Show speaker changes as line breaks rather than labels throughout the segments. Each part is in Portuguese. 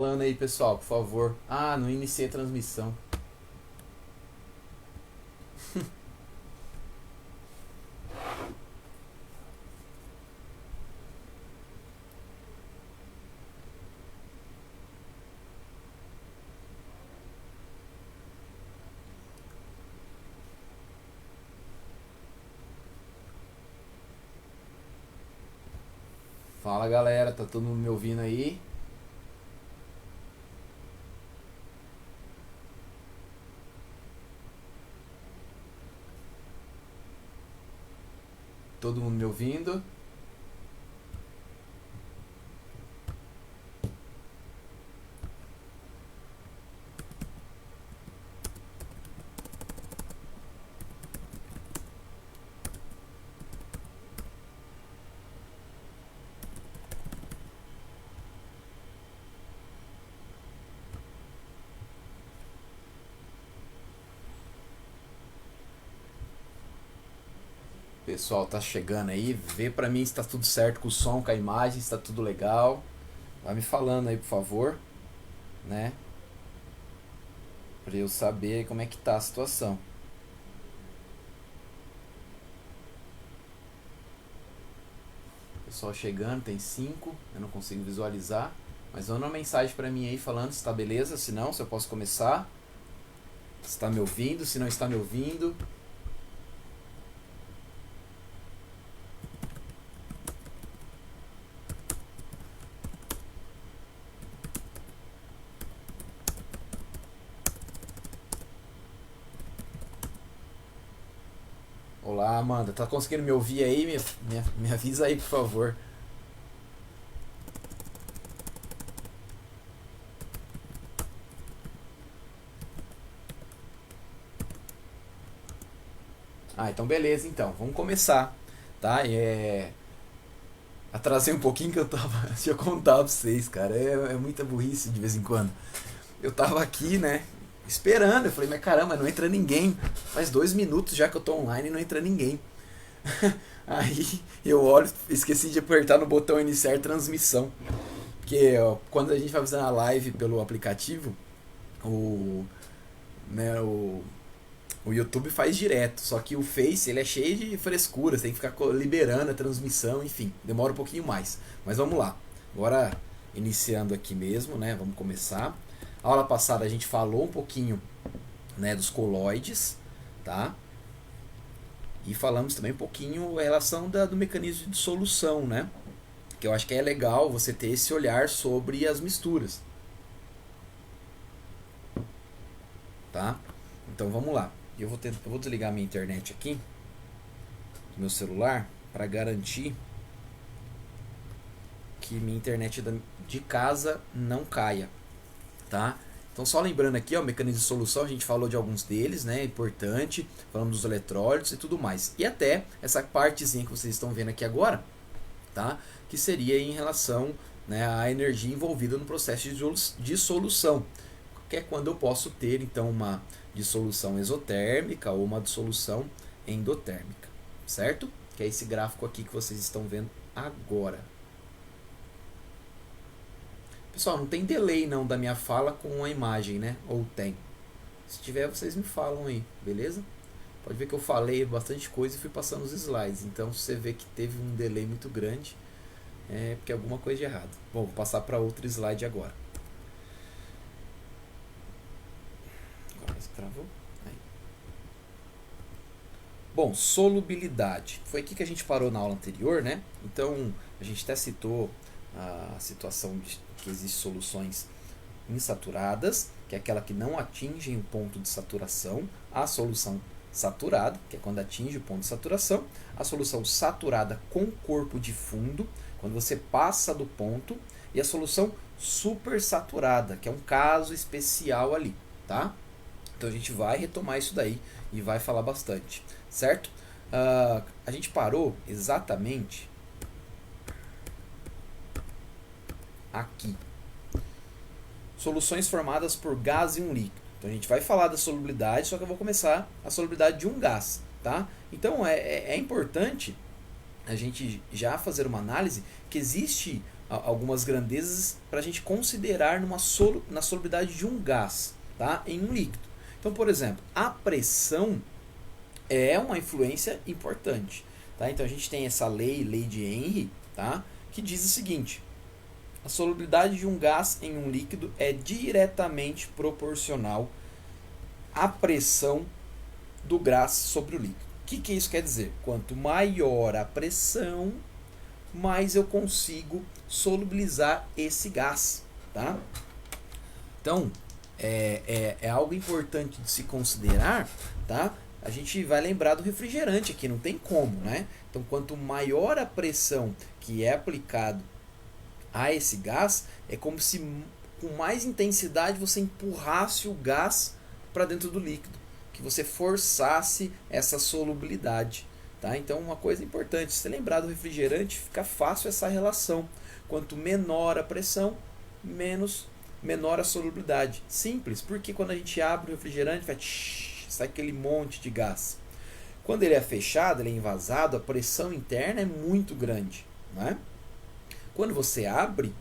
Falando aí, pessoal, por favor. Ah, não iniciei a transmissão. Fala, galera, tá todo mundo me ouvindo aí? Todo mundo me ouvindo? Pessoal, tá chegando aí, vê pra mim se tá tudo certo com o som, com a imagem, se tá tudo legal. Vai me falando aí, por favor, né? Pra eu saber como é que tá a situação. Pessoal chegando, tem 5, eu não consigo visualizar. Mas manda uma mensagem pra mim aí falando se tá beleza, se não, se eu posso começar. Se tá me ouvindo, se não está me ouvindo. Olá, Amanda. Tá conseguindo me ouvir aí? Me avisa aí, por favor. Ah, então beleza, então. Vamos começar, tá? Atrasei um pouquinho que eu tava... Deixa eu contar pra vocês, cara. É muita burrice de vez em quando. Eu tava aqui, né? Esperando. Eu falei, mas caramba, não entra ninguém. Faz 2 minutos já que eu tô online e não entra ninguém. Aí eu olho, esqueci de apertar no botão iniciar transmissão. Porque ó, quando a gente vai fazendo a live pelo aplicativo, o, né, o YouTube faz direto, só que o Face ele é cheio de frescura, você tem que ficar liberando a transmissão, enfim, demora um pouquinho mais. Mas vamos lá. Agora iniciando aqui mesmo, né? Vamos começar. A aula passada a gente falou um pouquinho, né, dos coloides, tá? E falamos também um pouquinho em relação do mecanismo de dissolução, né? Que eu acho que é legal você ter esse olhar sobre as misturas, tá? Então vamos lá. Eu vou desligar minha internet aqui, do meu celular, para garantir que minha internet de casa não caia, tá? Então só lembrando aqui, ó, o mecanismo de solução, a gente falou de alguns deles, né? Importante, falamos dos eletrólitos e tudo mais. E até essa partezinha que vocês estão vendo aqui agora, tá? Que seria em relação, né, à energia envolvida no processo de dissolução, que é quando eu posso ter então uma dissolução exotérmica ou uma dissolução endotérmica, certo? Que é esse gráfico aqui que vocês estão vendo agora. Pessoal, não tem delay não da minha fala com a imagem, né? Ou tem? Se tiver, vocês me falam aí, beleza? Pode ver que eu falei bastante coisa e fui passando os slides. Então, se você vê que teve um delay muito grande, é porque alguma coisa de errado. Bom, vou passar para outro slide agora. Agora travou. Aí. Bom, solubilidade. Foi aqui que a gente parou na aula anterior, né? Então, a gente até citou a situação de que existem soluções insaturadas, que é aquela que não atingem o ponto de saturação, a solução saturada, que é quando atinge o ponto de saturação, a solução saturada com corpo de fundo, quando você passa do ponto, e a solução supersaturada, que é um caso especial ali, tá? Então a gente vai retomar isso daí e vai falar bastante, certo? A gente parou exatamente aqui. Soluções formadas por gás e um líquido. Então a gente vai falar da solubilidade, só que eu vou começar a solubilidade de um gás, tá? Então é importante a gente já fazer uma análise que existe algumas grandezas para a gente considerar na solubilidade de um gás, tá? Em um líquido. Então, por exemplo, a pressão é uma influência importante. Tá? Então a gente tem essa lei de Henry, tá? Que diz o seguinte: a solubilidade de um gás em um líquido é diretamente proporcional à pressão do gás sobre o líquido. O que isso quer dizer? Quanto maior a pressão, mais eu consigo solubilizar esse gás. Tá? Então, é algo importante de se considerar, tá? A gente vai lembrar do refrigerante aqui, não tem como, né? Então, quanto maior a pressão que é aplicado a esse gás, é como se com mais intensidade você empurrasse o gás para dentro do líquido, que você forçasse essa solubilidade, tá? Então, uma coisa importante, se você lembrar do refrigerante, fica fácil essa relação. Quanto menor a pressão, menor a solubilidade. Simples, porque quando a gente abre o refrigerante, sai aquele monte de gás. Quando ele é fechado, ele é envasado, a pressão interna é muito grande, né? Quando você abre,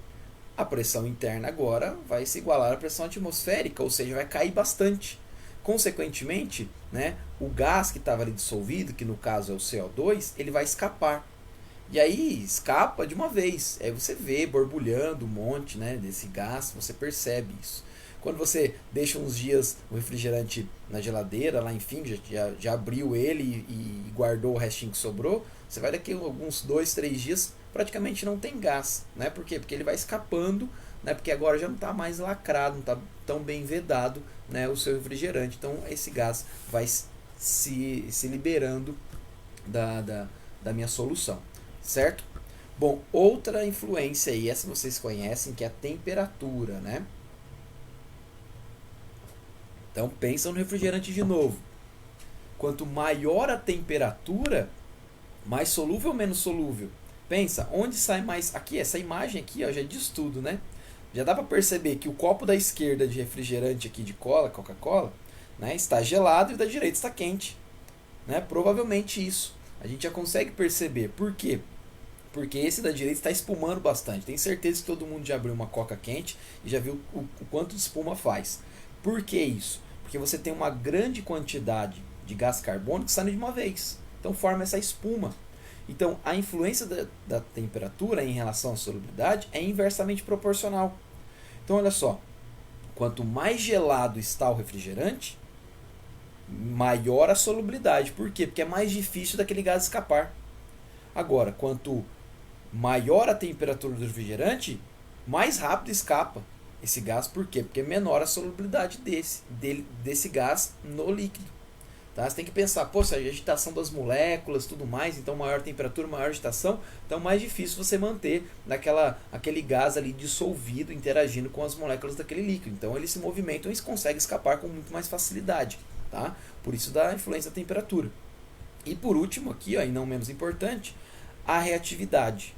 a pressão interna agora vai se igualar à pressão atmosférica, ou seja, vai cair bastante. Consequentemente, né, o gás que estava ali dissolvido, que no caso é o CO2, ele vai escapar. E aí escapa de uma vez. Aí você vê borbulhando um monte, né, desse gás, você percebe isso. Quando você deixa uns dias o refrigerante na geladeira, lá enfim, já abriu ele e guardou o restinho que sobrou, você vai daqui alguns 2, 3 dias, praticamente não tem gás. Né? Por quê? Porque ele vai escapando, né? Porque agora já não está mais lacrado, não está tão bem vedado, né, o seu refrigerante. Então esse gás vai se liberando da minha solução. Certo? Bom, outra influência aí, essa vocês conhecem, que é a temperatura, né? Então pensa no refrigerante de novo. Quanto maior a temperatura, mais solúvel ou menos solúvel? Pensa, onde sai mais... Aqui, essa imagem aqui, ó, já diz tudo, né? Já dá para perceber que o copo da esquerda de refrigerante aqui de cola, Coca-Cola, né, está gelado e o da direita está quente. Né? Provavelmente isso. A gente já consegue perceber. Por quê? Porque esse da direita está espumando bastante. Tenho certeza que todo mundo já abriu uma coca quente e já viu o quanto de espuma faz. Por que isso? Porque você tem uma grande quantidade de gás carbônico saindo de uma vez. Então forma essa espuma. Então a influência da temperatura em relação à solubilidade é inversamente proporcional. Então olha só, quanto mais gelado está o refrigerante, maior a solubilidade. Por quê? Porque é mais difícil daquele gás escapar. Agora, quanto maior a temperatura do refrigerante, mais rápido escapa esse gás. Por quê? Porque é menor a solubilidade desse gás no líquido. Tá? Você tem que pensar, poxa, a agitação das moléculas, tudo mais, então maior temperatura, maior agitação, então mais difícil você manter aquele gás ali dissolvido, interagindo com as moléculas daquele líquido. Então eles se movimentam e conseguem escapar com muito mais facilidade. Tá? Por isso da influência da temperatura. E por último aqui, ó, e não menos importante, a reatividade.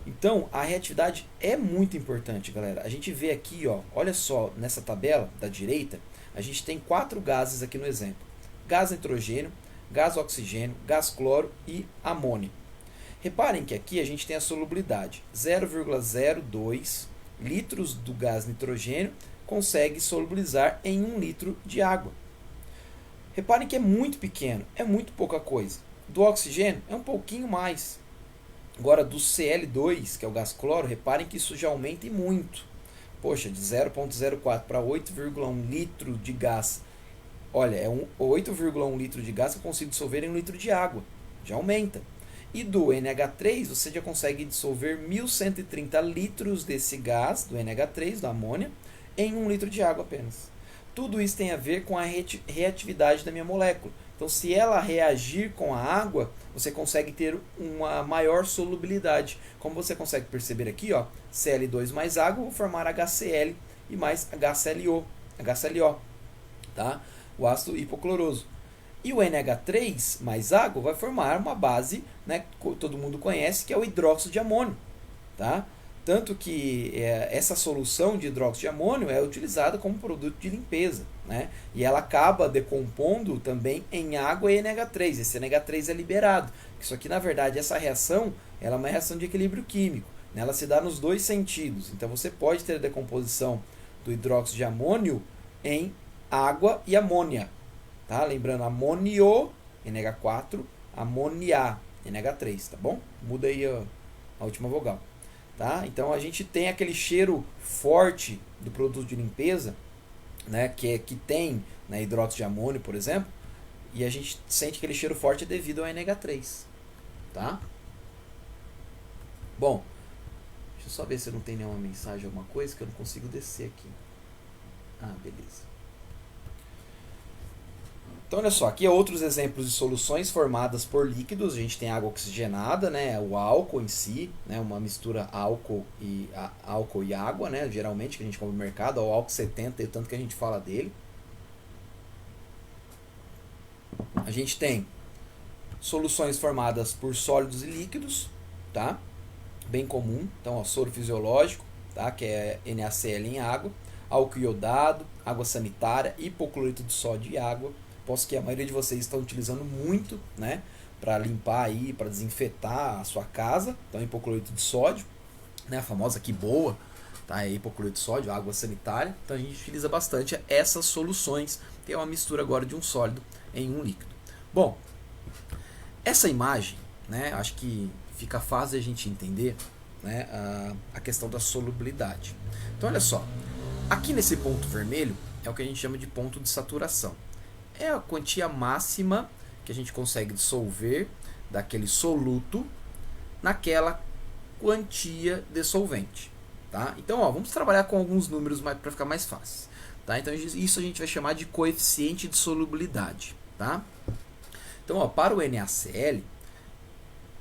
Então, a reatividade é muito importante, galera. A gente vê aqui, ó, olha só, nessa tabela da direita, a gente tem 4 gases aqui no exemplo. Gás nitrogênio, gás oxigênio, gás cloro e amônio. Reparem que aqui a gente tem a solubilidade. 0,02 litros do gás nitrogênio consegue solubilizar em 1 litro de água. Reparem que é muito pequeno, é muito pouca coisa. Do oxigênio é um pouquinho mais. Agora do Cl2, que é o gás cloro, reparem que isso já aumenta e muito. Poxa, de 0,04 para 8,1 litro de gás. Olha, é 8,1 litro de gás que eu consigo dissolver em 1 litro de água. Já aumenta. E do NH3, você já consegue dissolver 1.130 litros desse gás, do NH3, da amônia, em 1 litro de água apenas. Tudo isso tem a ver com a reatividade da minha molécula. Então, se ela reagir com a água, você consegue ter uma maior solubilidade. Como você consegue perceber aqui, ó, Cl2 mais água vai formar HCl e mais HClO, tá? O ácido hipocloroso. E o NH3 mais água vai formar uma base, né, que todo mundo conhece, que é o hidróxido de amônio. Tá? Tanto que essa solução de hidróxido de amônio é utilizada como produto de limpeza. Né? E ela acaba decompondo também em água e NH3. Esse NH3 é liberado. Isso aqui, na verdade, essa reação ela é uma reação de equilíbrio químico. né? Ela se dá nos dois sentidos. Então você pode ter a decomposição do hidróxido de amônio em água e amônia. Tá? Lembrando, amônio, NH4, amônia, NH3, tá bom? Muda aí a última vogal. Tá? Então a gente tem aquele cheiro forte do produto de limpeza, né, que tem, né, hidróxido de amônio, por exemplo, e a gente sente aquele cheiro forte devido ao NH3. Tá? Bom, deixa eu só ver se não tem nenhuma mensagem, alguma coisa, que eu não consigo descer aqui. Ah, beleza. Então, olha só, aqui outros exemplos de soluções formadas por líquidos. A gente tem água oxigenada, né, o álcool em si, né, uma mistura álcool e água, né, geralmente, que a gente compra no mercado, o álcool 70, e tanto que a gente fala dele. A gente tem soluções formadas por sólidos e líquidos, tá? Bem comum. Então, ó, soro fisiológico, tá? Que é NaCl em água, álcool iodado, água sanitária, hipoclorito de sódio e água. Posso que a maioria de vocês estão utilizando muito, né, para limpar aí, para desinfetar a sua casa. Então, hipoclorito de sódio, né, a famosa que boa, tá? É hipoclorito de sódio, água sanitária. Então, a gente utiliza bastante essas soluções, que é uma mistura agora de um sólido em um líquido. Bom, essa imagem, né, acho que fica fácil a gente entender, né, a questão da solubilidade. Então, olha só, aqui nesse ponto vermelho é o que a gente chama de ponto de saturação. É a quantia máxima que a gente consegue dissolver daquele soluto naquela quantia de solvente. Tá? Então, ó, vamos trabalhar com alguns números para ficar mais fácil. Tá? Então, isso a gente vai chamar de coeficiente de solubilidade. Tá? Então, ó, para o NaCl,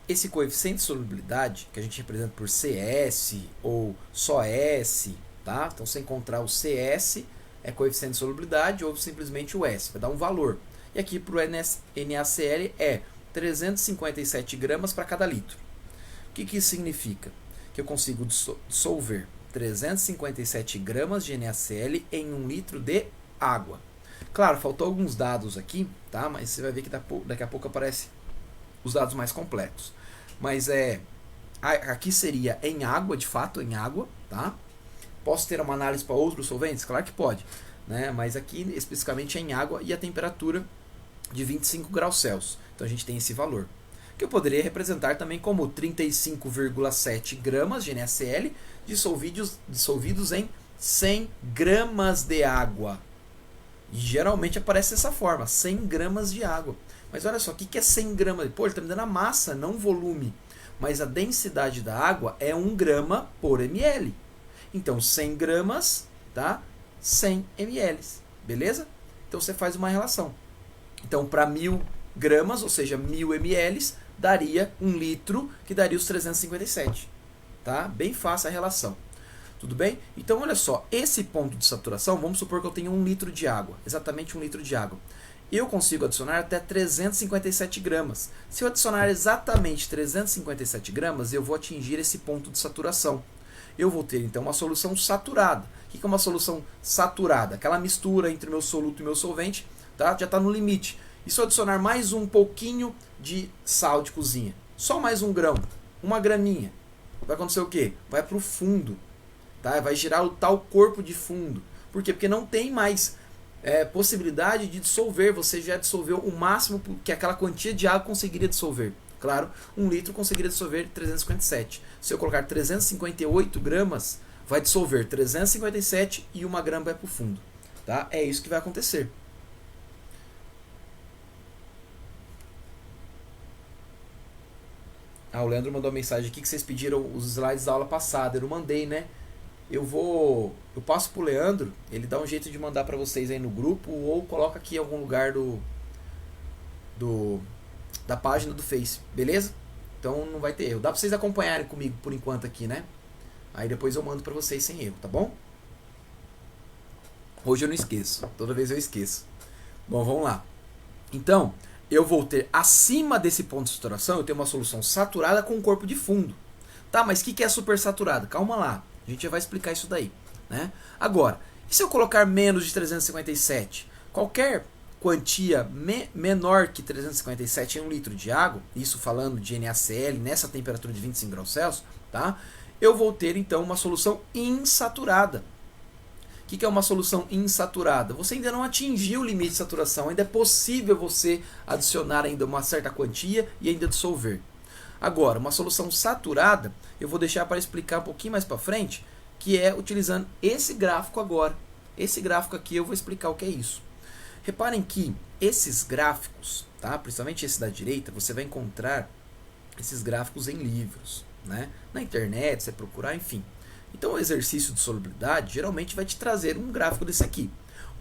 esse coeficiente de solubilidade, que a gente representa por CS ou só S, tá? Então, se encontrar o CS, é coeficiente de solubilidade, ou simplesmente o S, vai dar um valor. E aqui para o NaCl é 357 gramas para cada litro. O que isso significa? Que eu consigo dissolver 357 gramas de NaCl em 1 litro de água. Claro, faltou alguns dados aqui, tá? Mas você vai ver que daqui a pouco aparecem os dados mais completos. Mas aqui seria em água, de fato, em água, tá? Posso ter uma análise para outros solventes? Claro que pode, né? Mas aqui especificamente é em água e a temperatura de 25 graus Celsius. Então a gente tem esse valor, que eu poderia representar também como 35,7 gramas de NaCl dissolvidos em 100 gramas de água. E geralmente aparece dessa forma, 100 gramas de água. Mas olha só, o que é 100 gramas? Pô, ele está me dando a massa, não o volume. Mas a densidade da água é 1 grama por ml. Então, 100 gramas, tá? 100 ml, beleza? Então, você faz uma relação. Então, para 1000 gramas, ou seja, 1000 ml, daria 1 litro, que daria os 357. Tá? Bem fácil a relação. Tudo bem? Então, olha só, esse ponto de saturação, vamos supor que eu tenha 1 litro de água, exatamente 1 litro de água. Eu consigo adicionar até 357 gramas. Se eu adicionar exatamente 357 gramas, eu vou atingir esse ponto de saturação. Eu vou ter, então, uma solução saturada. O que é uma solução saturada? Aquela mistura entre o meu soluto e o meu solvente, tá? Já está no limite. E se eu adicionar mais um pouquinho de sal de cozinha? Só mais um grão, uma graminha. Vai acontecer o quê? Vai para o fundo. Tá? Vai girar o tal corpo de fundo. Por quê? Porque não tem mais possibilidade de dissolver. Você já dissolveu o máximo que aquela quantia de água conseguiria dissolver. Claro, 1 litro conseguiria dissolver 357. Se eu colocar 358 gramas, vai dissolver 357 e 1 grama vai para o fundo. Tá? É isso que vai acontecer. O Leandro mandou uma mensagem aqui que vocês pediram os slides da aula passada. Eu não mandei, né? Eu passo pro Leandro, ele dá um jeito de mandar para vocês aí no grupo ou coloca aqui em algum lugar da página do Face, beleza? Então não vai ter erro. Dá para vocês acompanharem comigo por enquanto aqui, né? Aí depois eu mando para vocês sem erro, tá bom? Hoje eu não esqueço, toda vez eu esqueço. Bom, vamos lá. Então, eu vou ter acima desse ponto de saturação, eu tenho uma solução saturada com um corpo de fundo. Tá, mas o que é supersaturada? Calma lá. A gente já vai explicar isso daí, né? Agora, e se eu colocar menos de 357? Qualquer quantia menor que 357 em 1 litro de água, isso falando de NaCl nessa temperatura de 25 graus Celsius, tá? eu vou ter então uma solução insaturada. O que é uma solução insaturada? Você ainda não atingiu o limite de saturação, ainda é possível você adicionar ainda uma certa quantia e ainda dissolver. Agora, uma solução saturada, eu vou deixar para explicar um pouquinho mais para frente, que é utilizando esse gráfico agora. Esse gráfico aqui eu vou explicar o que é isso. Reparem que esses gráficos, tá? Principalmente esse da direita, você vai encontrar esses gráficos em livros, né? Na internet, você procurar, enfim. Então o exercício de solubilidade geralmente vai te trazer um gráfico desse aqui.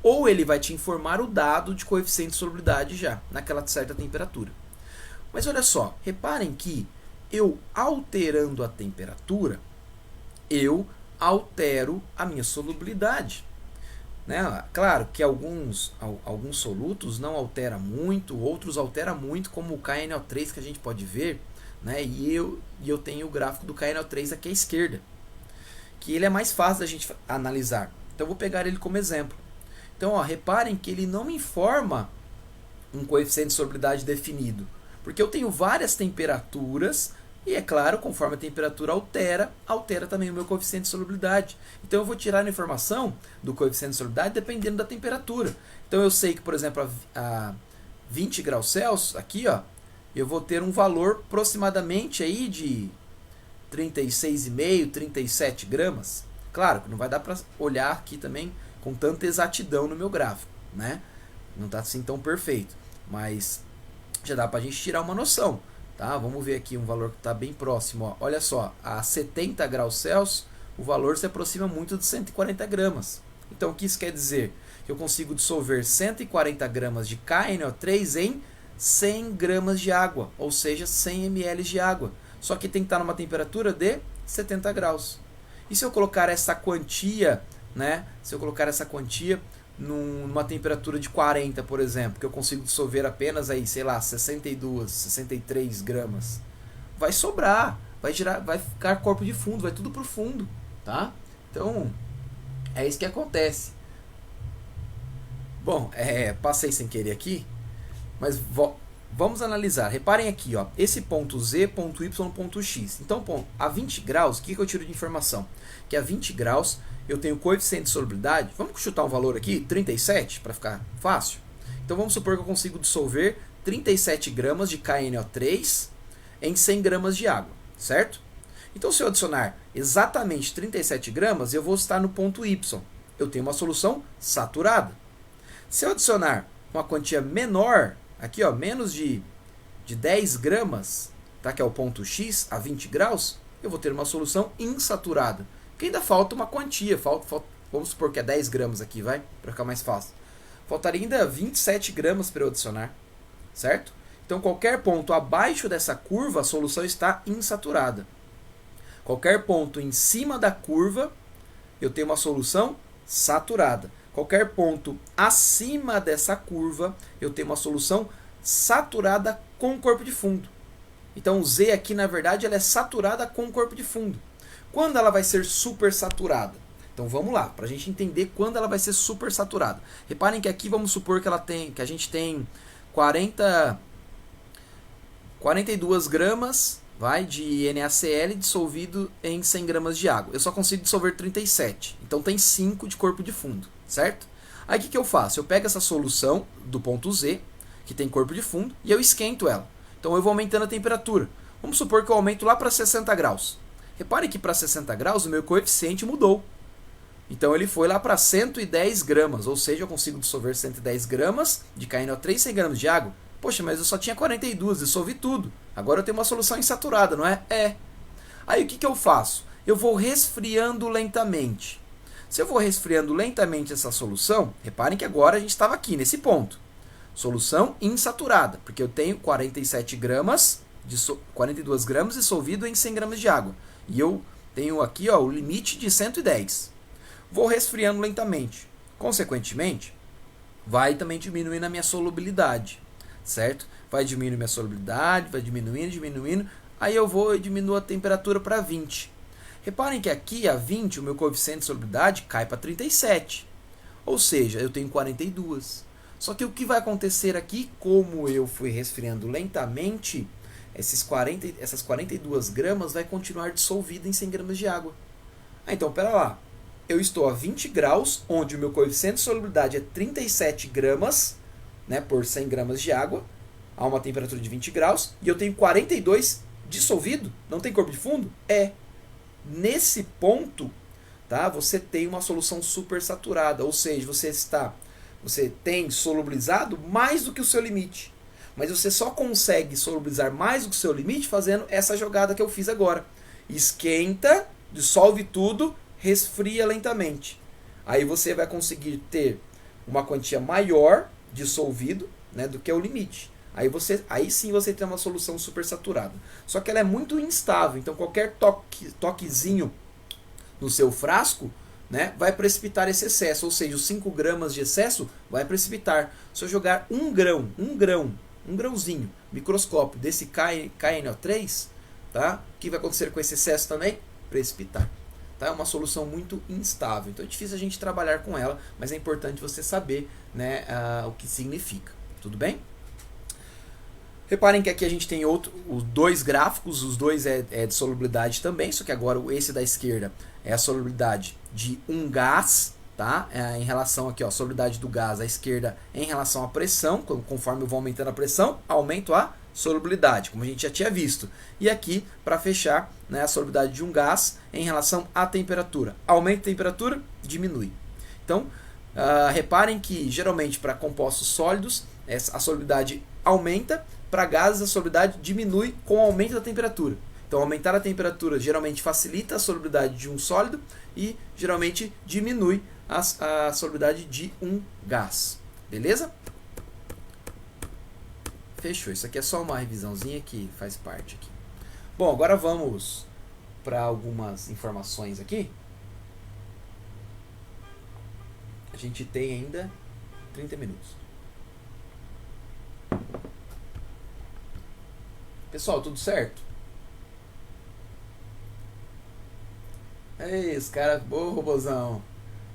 Ou ele vai te informar o dado de coeficiente de solubilidade já, naquela certa temperatura. Mas olha só, reparem que eu alterando a temperatura, eu altero a minha solubilidade. Né? Claro que alguns solutos não alteram muito, outros alteram muito, como o KNO3 que a gente pode ver, né? E eu tenho o gráfico do KNO3 aqui à esquerda, que ele é mais fácil da gente analisar. Então eu vou pegar ele como exemplo. Então ó, reparem que ele não me informa um coeficiente de solubilidade definido, porque eu tenho várias temperaturas e é claro, conforme a temperatura altera também o meu coeficiente de solubilidade. Então eu vou tirar a informação do coeficiente de solubilidade dependendo da temperatura. Então eu sei que, por exemplo, a 20 graus Celsius, aqui ó, eu vou ter um valor aproximadamente aí de 36,5, 37 gramas. Claro que não vai dar para olhar aqui também com tanta exatidão no meu gráfico, né? Não está assim tão perfeito, mas já dá para a gente tirar uma noção. Tá? Vamos ver aqui um valor que está bem próximo. Ó. Olha só, a 70 graus Celsius, o valor se aproxima muito de 140 gramas. Então, o que isso quer dizer? Que eu consigo dissolver 140 gramas de KNO3 em 100 gramas de água, ou seja, 100 ml de água. Só que tem que estar numa temperatura de 70 graus. E se eu colocar essa quantia, né? Se eu colocar essa quantia numa temperatura de 40, por exemplo, que eu consigo dissolver apenas aí, sei lá, 62, 63 gramas, vai sobrar, vai ficar corpo de fundo, vai tudo pro fundo, tá? Então, é isso que acontece. Bom, passei sem querer aqui, mas vamos analisar. Reparem aqui, ó, esse ponto Z, ponto Y, ponto X. Então, a 20 graus, o que eu tiro de informação? Que a 20 graus eu tenho coeficiente de solubilidade, vamos chutar um valor aqui, 37, para ficar fácil. Então vamos supor que eu consigo dissolver 37 gramas de KNO3 em 100 gramas de água, certo? Então se eu adicionar exatamente 37 gramas, eu vou estar no ponto Y. Eu tenho uma solução saturada. Se eu adicionar uma quantia menor, aqui ó, menos de 10 gramas, tá, que é o ponto X, a 20 graus, eu vou ter uma solução insaturada. Porque ainda falta uma quantia, vamos supor que é 10 gramas aqui, vai? Para ficar mais fácil. Faltaria ainda 27 gramas para eu adicionar, certo? Então qualquer ponto abaixo dessa curva, a solução está insaturada. Qualquer ponto em cima da curva, eu tenho uma solução saturada. Qualquer ponto acima dessa curva, eu tenho uma solução saturada com corpo de fundo. Então o Z aqui, na verdade, ela é saturada com corpo de fundo. Quando ela vai ser supersaturada? Então vamos lá, para a gente entender quando ela vai ser supersaturada. Reparem que aqui vamos supor que a gente tem 42 gramas de NaCl dissolvido em 100 gramas de água. Eu só consigo dissolver 37, então tem 5 de corpo de fundo, certo? Aí o que eu faço? Eu pego essa solução do ponto Z, que tem corpo de fundo, e eu esquento ela. Então eu vou aumentando a temperatura. Vamos supor que eu aumento lá para 60 graus. Reparem que para 60 graus o meu coeficiente mudou. Então ele foi lá para 110 gramas, ou seja, eu consigo dissolver 110 gramas de KNO3 em 100 gramas de água. Poxa, mas eu só tinha 42, dissolvi tudo. Agora eu tenho uma solução insaturada, não é? É. Aí o que eu faço? Eu vou resfriando lentamente. Se eu vou resfriando lentamente essa solução, reparem que agora a gente estava aqui nesse ponto. Solução insaturada, porque eu tenho 42 gramas dissolvido em 100 gramas de água. E eu tenho aqui ó, o limite de 110. Vou resfriando lentamente. Consequentemente, vai também diminuindo a minha solubilidade, certo? Vai diminuindo a minha solubilidade, vai diminuindo. Aí eu vou e diminuo a temperatura para 20. Reparem que aqui a 20, o meu coeficiente de solubilidade cai para 37. Ou seja, eu tenho 42. Só que o que vai acontecer aqui, como eu fui resfriando lentamente, essas 42 gramas vai continuar dissolvida em 100 gramas de água. Então, pera lá. Eu estou a 20 graus, onde o meu coeficiente de solubilidade é 37 gramas, né, por 100 gramas de água, a uma temperatura de 20 graus, e eu tenho 42 dissolvido. Não tem corpo de fundo? Nesse ponto, tá, você tem uma solução supersaturada, ou seja, você tem solubilizado mais do que o seu limite. Mas você só consegue solubilizar mais do que o seu limite fazendo essa jogada que eu fiz agora. Esquenta, dissolve tudo, resfria lentamente. Aí você vai conseguir ter uma quantia maior dissolvido, né, do que é o limite. Aí sim você tem uma solução supersaturada. Só que ela é muito instável, então qualquer toquezinho no seu frasco, né, vai precipitar esse excesso, ou seja, os 5 gramas de excesso vai precipitar. Se eu jogar um grãozinho, microscópio desse KNO3, tá, o que vai acontecer com esse excesso também? Precipitar. Tá? É uma solução muito instável, então é difícil a gente trabalhar com ela, mas é importante você saber, né, o que significa. Tudo bem? Reparem que aqui a gente tem os dois gráficos, os dois é de solubilidade também, só que agora esse da esquerda é a solubilidade de um gás, tá? Em relação aqui, ó, solubilidade do gás à esquerda em relação à pressão, conforme eu vou aumentando a pressão, aumento a solubilidade, como a gente já tinha visto. E aqui, para fechar, né, a solubilidade de um gás em relação à temperatura. Aumenta a temperatura, diminui. Então, reparem que geralmente para compostos sólidos a solubilidade aumenta, para gases a solubilidade diminui com o aumento da temperatura. Então, aumentar a temperatura geralmente facilita a solubilidade de um sólido e geralmente diminui a solubilidade de um gás. Beleza? Fechou. Isso aqui é só uma revisãozinha que faz parte aqui. Bom, agora vamos para algumas informações aqui. A gente tem ainda 30 minutos. Pessoal, tudo certo? Ei, os caras, ô robozão.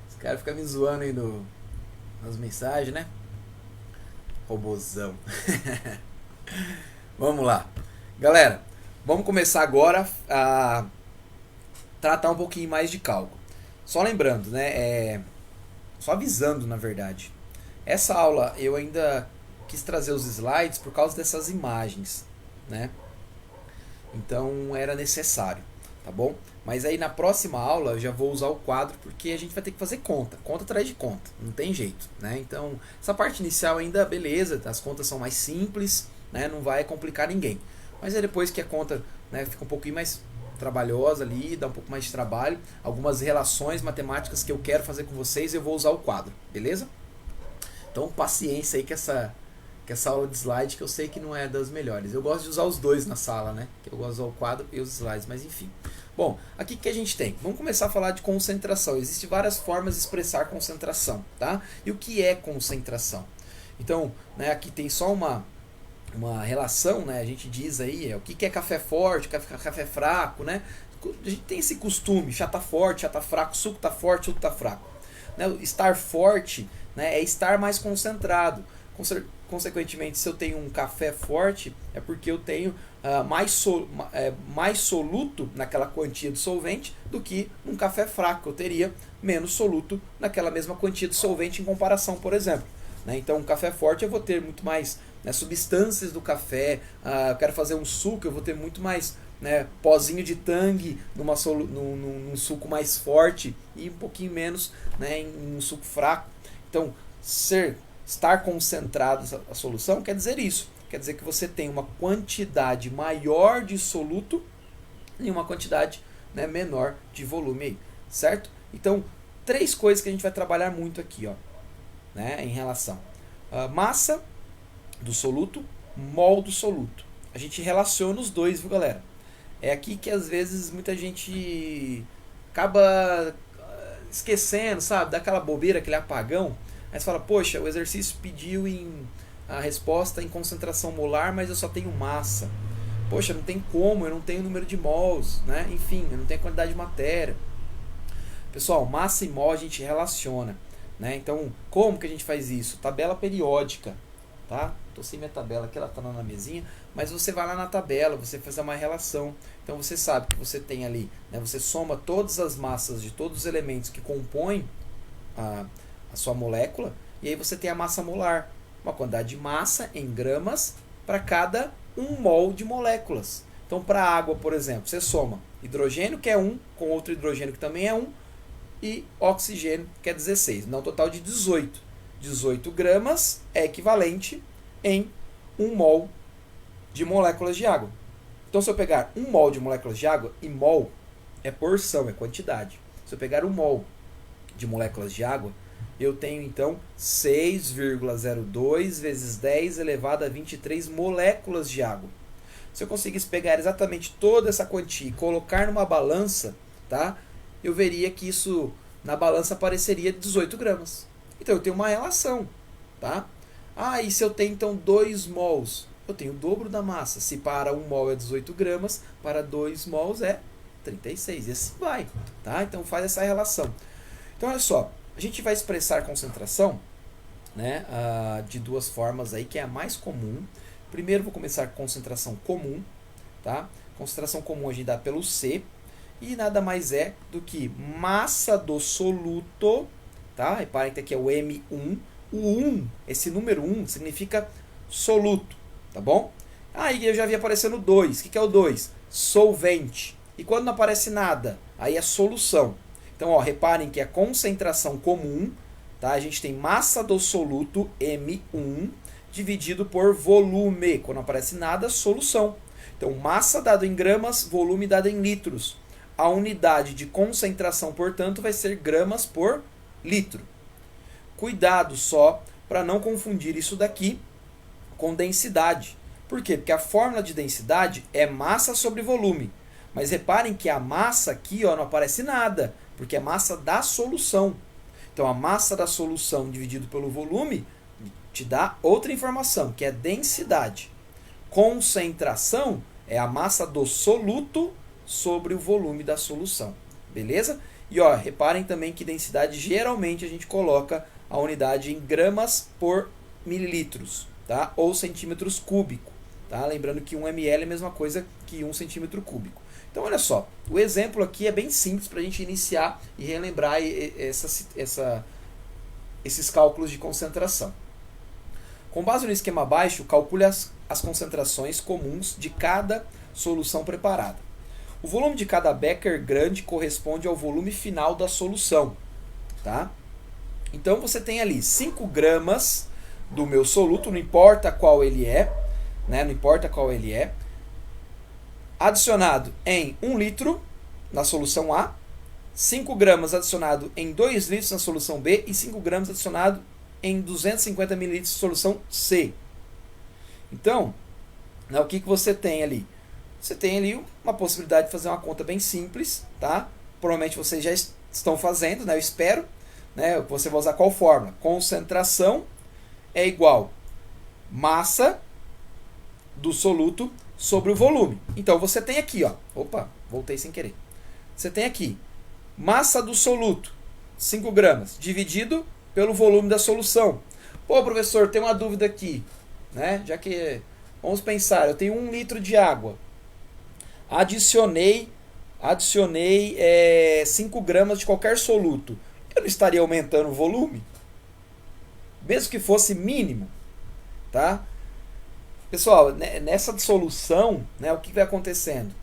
Os caras ficam me zoando aí nas mensagens, né? Robozão. Vamos lá. Galera, vamos começar agora a tratar um pouquinho mais de cálculo. Só lembrando, né? Só avisando, na verdade. Essa aula eu ainda quis trazer os slides por causa dessas imagens, né? Então era necessário, tá bom? Mas aí na próxima aula eu já vou usar o quadro porque a gente vai ter que fazer conta atrás de conta, não tem jeito, né? Então essa parte inicial ainda beleza, as contas são mais simples, né? Não vai complicar ninguém. Mas é depois que a conta, né, fica um pouquinho mais trabalhosa ali, dá um pouco mais de trabalho, algumas relações matemáticas que eu quero fazer com vocês, eu vou usar o quadro, beleza? Então paciência aí que essa aula de slide que eu sei que não é das melhores. Eu gosto de usar os dois na sala, né? Que eu gosto de usar o quadro e os slides, mas enfim. Bom, aqui que a gente tem? Vamos começar a falar de concentração. Existem várias formas de expressar concentração, tá? E o que é concentração? Então, né, aqui tem só uma relação, né? A gente diz aí o que é café forte, café fraco, né? A gente tem esse costume, chá tá forte, chá tá fraco, suco tá forte, suco tá fraco. Né? Estar forte, né, é estar mais concentrado. Consequentemente, se eu tenho um café forte, é porque eu tenho mais soluto naquela quantia de solvente do que um café fraco. Eu teria menos soluto naquela mesma quantia de solvente em comparação, por exemplo. Né? Então, um café forte eu vou ter muito mais, né, substâncias do café. Eu quero fazer um suco, eu vou ter muito mais, né, pozinho de tangue num suco mais forte e um pouquinho menos, né, em um suco fraco. Então, estar concentrado a solução quer dizer isso. Quer dizer que você tem uma quantidade maior de soluto e uma quantidade, né, menor de volume aí, certo? Então, 3 coisas que a gente vai trabalhar muito aqui, ó, né, em relação a massa do soluto, mol do soluto. A gente relaciona os dois, viu, galera? É aqui que às vezes muita gente acaba esquecendo, sabe? Dá aquela bobeira, aquele apagão. Aí você fala, poxa, o exercício pediu a resposta em concentração molar, mas eu só tenho massa. Poxa, não tem como, eu não tenho número de mols, né? Enfim, eu não tenho quantidade de matéria. Pessoal, massa e mol a gente relaciona, né? Então, como que a gente faz isso? Tabela periódica, tá? Tô sem minha tabela aqui, ela tá na mesinha, mas você vai lá na tabela, você faz uma relação. Então você sabe que você tem ali, né, você soma todas as massas de todos os elementos que compõem a sua molécula, e aí você tem a massa molar, uma quantidade de massa em gramas para cada 1 mol de moléculas. Então, para a água, por exemplo, você soma hidrogênio, que é 1, com outro hidrogênio, que também é 1, e oxigênio, que é 16. Dá um total de 18. 18 gramas é equivalente em 1 mol de moléculas de água. Então, se eu pegar 1 mol de moléculas de água, e mol é porção, é quantidade. Se eu pegar 1 mol de moléculas de água, eu tenho, então, 6,02 vezes 10 elevado a 23 moléculas de água. Se eu conseguisse pegar exatamente toda essa quantia e colocar numa balança, tá? Eu veria que isso na balança apareceria 18 gramas. Então eu tenho uma relação, tá? E se eu tenho então 2 mols? Eu tenho o dobro da massa. Se para 1 mol é 18 gramas, para 2 mols é 36. E assim vai, tá? Então faz essa relação. Então olha só, a gente vai expressar concentração, né, de duas formas aí, que é a mais comum. Primeiro vou começar com concentração comum, tá? Concentração comum a gente dá pelo C, e nada mais é do que massa do soluto, tá? Reparem que aqui é o M1. O 1, esse número 1 significa soluto, tá bom? Aí eu já vi aparecendo 2. O que é o 2? Solvente. E quando não aparece nada, aí é solução. Então, ó, reparem que a concentração comum, tá? A gente tem massa do soluto, M1, dividido por volume. Quando não aparece nada, solução. Então, massa dado em gramas, volume dado em litros. A unidade de concentração, portanto, vai ser gramas por litro. Cuidado só para não confundir isso daqui com densidade. Por quê? Porque a fórmula de densidade é massa sobre volume. Mas reparem que a massa aqui, ó, não aparece nada, porque é massa da solução. Então, a massa da solução dividido pelo volume te dá outra informação, que é densidade. Concentração é a massa do soluto sobre o volume da solução. Beleza? E ó, reparem também que densidade geralmente a gente coloca a unidade em gramas por mililitros, tá? Ou centímetros cúbicos. Tá? Lembrando que 1 ml é a mesma coisa que 1 centímetro cúbico. Então, olha só, o exemplo aqui é bem simples para a gente iniciar e relembrar esses cálculos de concentração. Com base no esquema abaixo, calcule as concentrações comuns de cada solução preparada. O volume de cada becker grande corresponde ao volume final da solução. Tá? Então, você tem ali 5 gramas do meu soluto, não importa qual ele é, né? Não importa qual ele é, adicionado em 1 litro na solução A, 5 gramas adicionado em 2 litros na solução B e 5 gramas adicionado em 250 ml de solução C. Então, né, o que você tem ali? Você tem ali uma possibilidade de fazer uma conta bem simples, tá? Provavelmente vocês já estão fazendo, né? Eu espero. Né? Você vai usar qual fórmula? Concentração é igual massa do soluto sobre o volume. Então, você tem aqui, ó. Opa, voltei sem querer. Você tem aqui massa do soluto, 5 gramas, dividido pelo volume da solução. Pô, professor, tem uma dúvida aqui, né? Já que, vamos pensar, eu tenho 1 litro de água. Adicionei 5 gramas de qualquer soluto. Eu não estaria aumentando o volume? Mesmo que fosse mínimo, tá? Pessoal, nessa solução, né, o que vai acontecendo?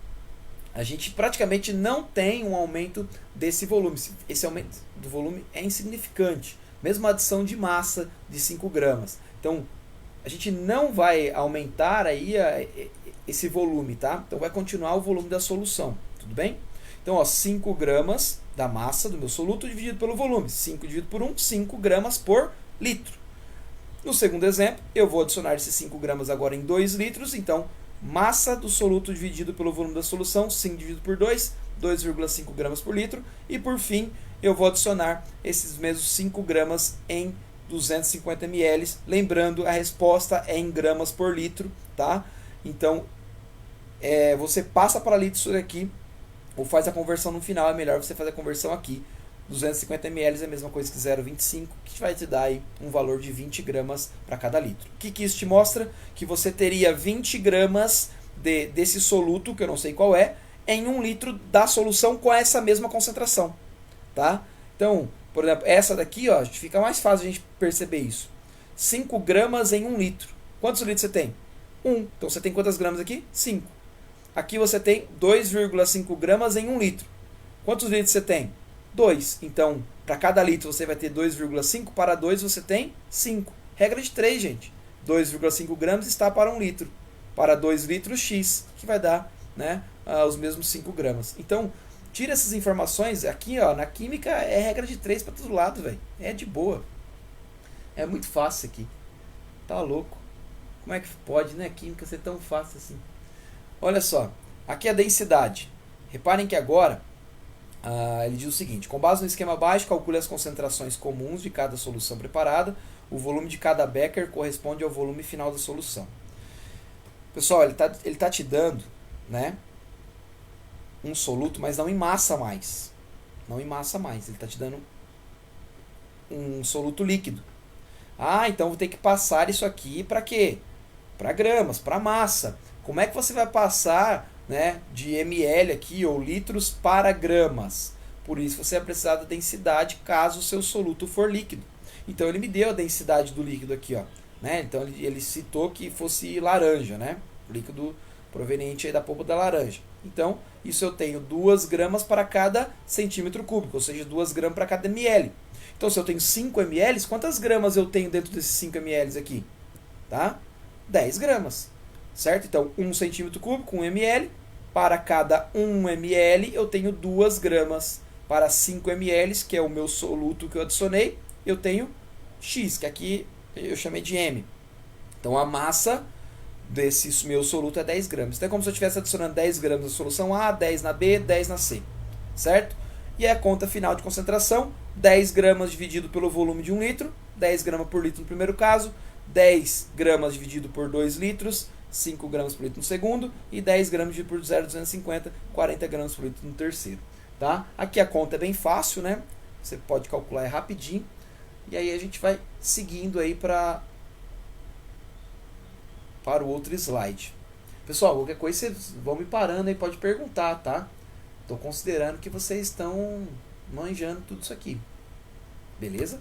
A gente praticamente não tem um aumento desse volume. Esse aumento do volume é insignificante. Mesmo a adição de massa de 5 gramas. Então, a gente não vai aumentar aí esse volume, tá? Então, vai continuar o volume da solução, tudo bem? Então, ó, 5 gramas da massa do meu soluto dividido pelo volume. 5 dividido por 1, 5 gramas por litro. No segundo exemplo, eu vou adicionar esses 5 gramas agora em 2 litros. Então, massa do soluto dividido pelo volume da solução, 5 dividido por 2, 2,5 gramas por litro. E, por fim, eu vou adicionar esses mesmos 5 gramas em 250 ml. Lembrando, a resposta é em gramas por litro, tá? Então, você passa para litros isso daqui, ou faz a conversão no final. É melhor você fazer a conversão aqui 250 ml é a mesma coisa que 0,25, que vai te dar aí um valor de 20 gramas para cada litro. O que isso te mostra? Que você teria 20 gramas desse soluto, que eu não sei qual é, em 1 litro da solução com essa mesma concentração. Tá? Então, por exemplo, essa daqui, ó, fica mais fácil a gente perceber isso. 5 gramas em 1 litro. Quantos litros você tem? 1. Então você tem quantas gramas aqui? 5. Aqui você tem 2,5 gramas em 1 litro. Quantos litros você tem? 2. Então, para cada litro você vai ter 2,5. Para 2 você tem 5. Regra de 3, gente. 2,5 gramas está para 1 litro. Para 2 litros, X, que vai dar, né, os mesmos 5 gramas. Então, tira essas informações. Aqui, ó, na química é regra de 3 para todo lado, velho. É de boa. É muito fácil aqui. Tá louco. Como é que pode, né, química ser tão fácil assim? Olha só. Aqui é a densidade. Reparem que agora ele diz o seguinte: com base no esquema abaixo, calcule as concentrações comuns de cada solução preparada. O volume de cada becker corresponde ao volume final da solução. Pessoal, ele tá te dando, né, um soluto, mas não em massa mais. Não em massa mais. Ele está te dando um soluto líquido. Ah, então vou ter que passar isso aqui para quê? Para gramas, para massa. Como é que você vai passar, né, de ml aqui ou litros para gramas? Por isso você vai precisar da densidade caso o seu soluto for líquido. Então ele me deu a densidade do líquido aqui, ó, né? Então ele citou que fosse laranja, né? Líquido proveniente aí da polpa da laranja. Então, isso eu tenho 2 gramas para cada centímetro cúbico, ou seja, 2 gramas para cada ml. Então, se eu tenho 5 ml, quantas gramas eu tenho dentro desses 5 ml aqui? Tá? 10 gramas. Certo? Então, 1 centímetro cúbico, 1 ml. Para cada 1 ml, eu tenho 2 gramas. Para 5 ml, que é o meu soluto que eu adicionei, eu tenho X, que aqui eu chamei de M. Então, a massa desse meu soluto é 10 gramas. Então é como se eu estivesse adicionando 10 gramas na solução A, 10 na B, 10 na C. Certo? E a conta final de concentração, 10 gramas dividido pelo volume de 1 litro, 10 gramas por litro no primeiro caso, 10 gramas dividido por 2 litros, 5 gramas por litro no segundo, e 10 gramas dividido por 0,250, 40 gramas por litro no terceiro. Tá? Aqui a conta é bem fácil, né? Você pode calcular rapidinho. E aí a gente vai seguindo aí para o outro slide. Pessoal, qualquer coisa vocês vão me parando aí, pode perguntar, tá? Estou considerando que vocês estão manjando tudo isso aqui. Beleza?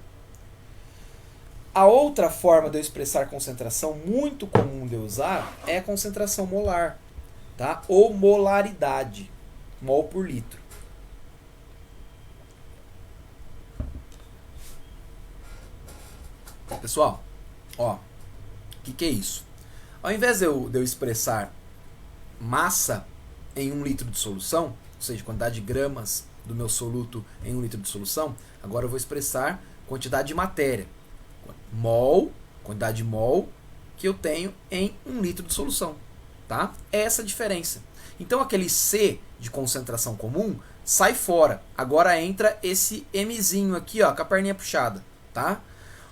A outra forma de eu expressar concentração muito comum de eu usar é a concentração molar, tá? Ou molaridade, mol por litro. Pessoal, ó, o que é isso? Ao invés de eu expressar massa em 1 litro de solução, ou seja, quantidade de gramas do meu soluto em 1 litro de solução, agora eu vou expressar quantidade de matéria. Mol, quantidade de mol que eu tenho em 1 litro de solução. Tá? É essa a diferença. Então aquele C de concentração comum sai fora. Agora entra esse Mzinho aqui, ó, com a perninha puxada. Tá?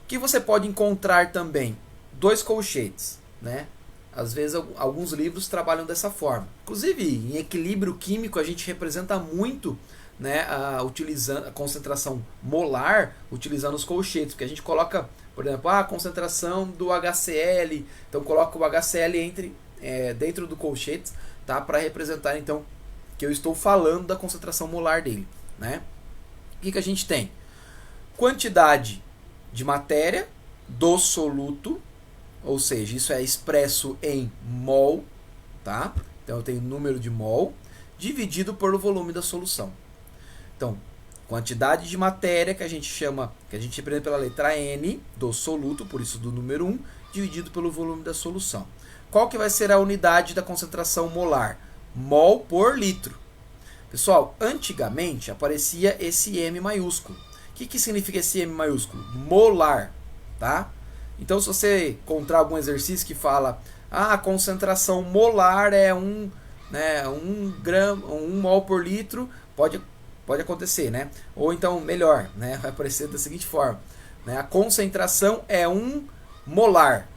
O que você pode encontrar também? 2 colchetes, né? Às vezes alguns livros trabalham dessa forma. Inclusive, em equilíbrio químico, a gente representa muito, né, utilizando a concentração molar, utilizando os colchetes. Porque a gente coloca, por exemplo, a concentração do HCl. Então, coloca o HCl dentro do colchete, tá, para representar, então, que eu estou falando da concentração molar dele. Né? O que a gente tem? Quantidade de matéria do soluto, ou seja, isso é expresso em mol, tá? Então eu tenho número de mol dividido pelo volume da solução. Então, quantidade de matéria que a gente representa pela letra N do soluto, por isso do número 1, dividido pelo volume da solução. Qual que vai ser a unidade da concentração molar? Mol por litro. Pessoal, antigamente aparecia esse M maiúsculo. O que significa esse M maiúsculo? Molar, tá? Então, se você encontrar algum exercício que fala a concentração molar é 1 mol por litro, pode acontecer, né? Ou então, melhor, né? Vai aparecer da seguinte forma, né? A concentração é 1 molar.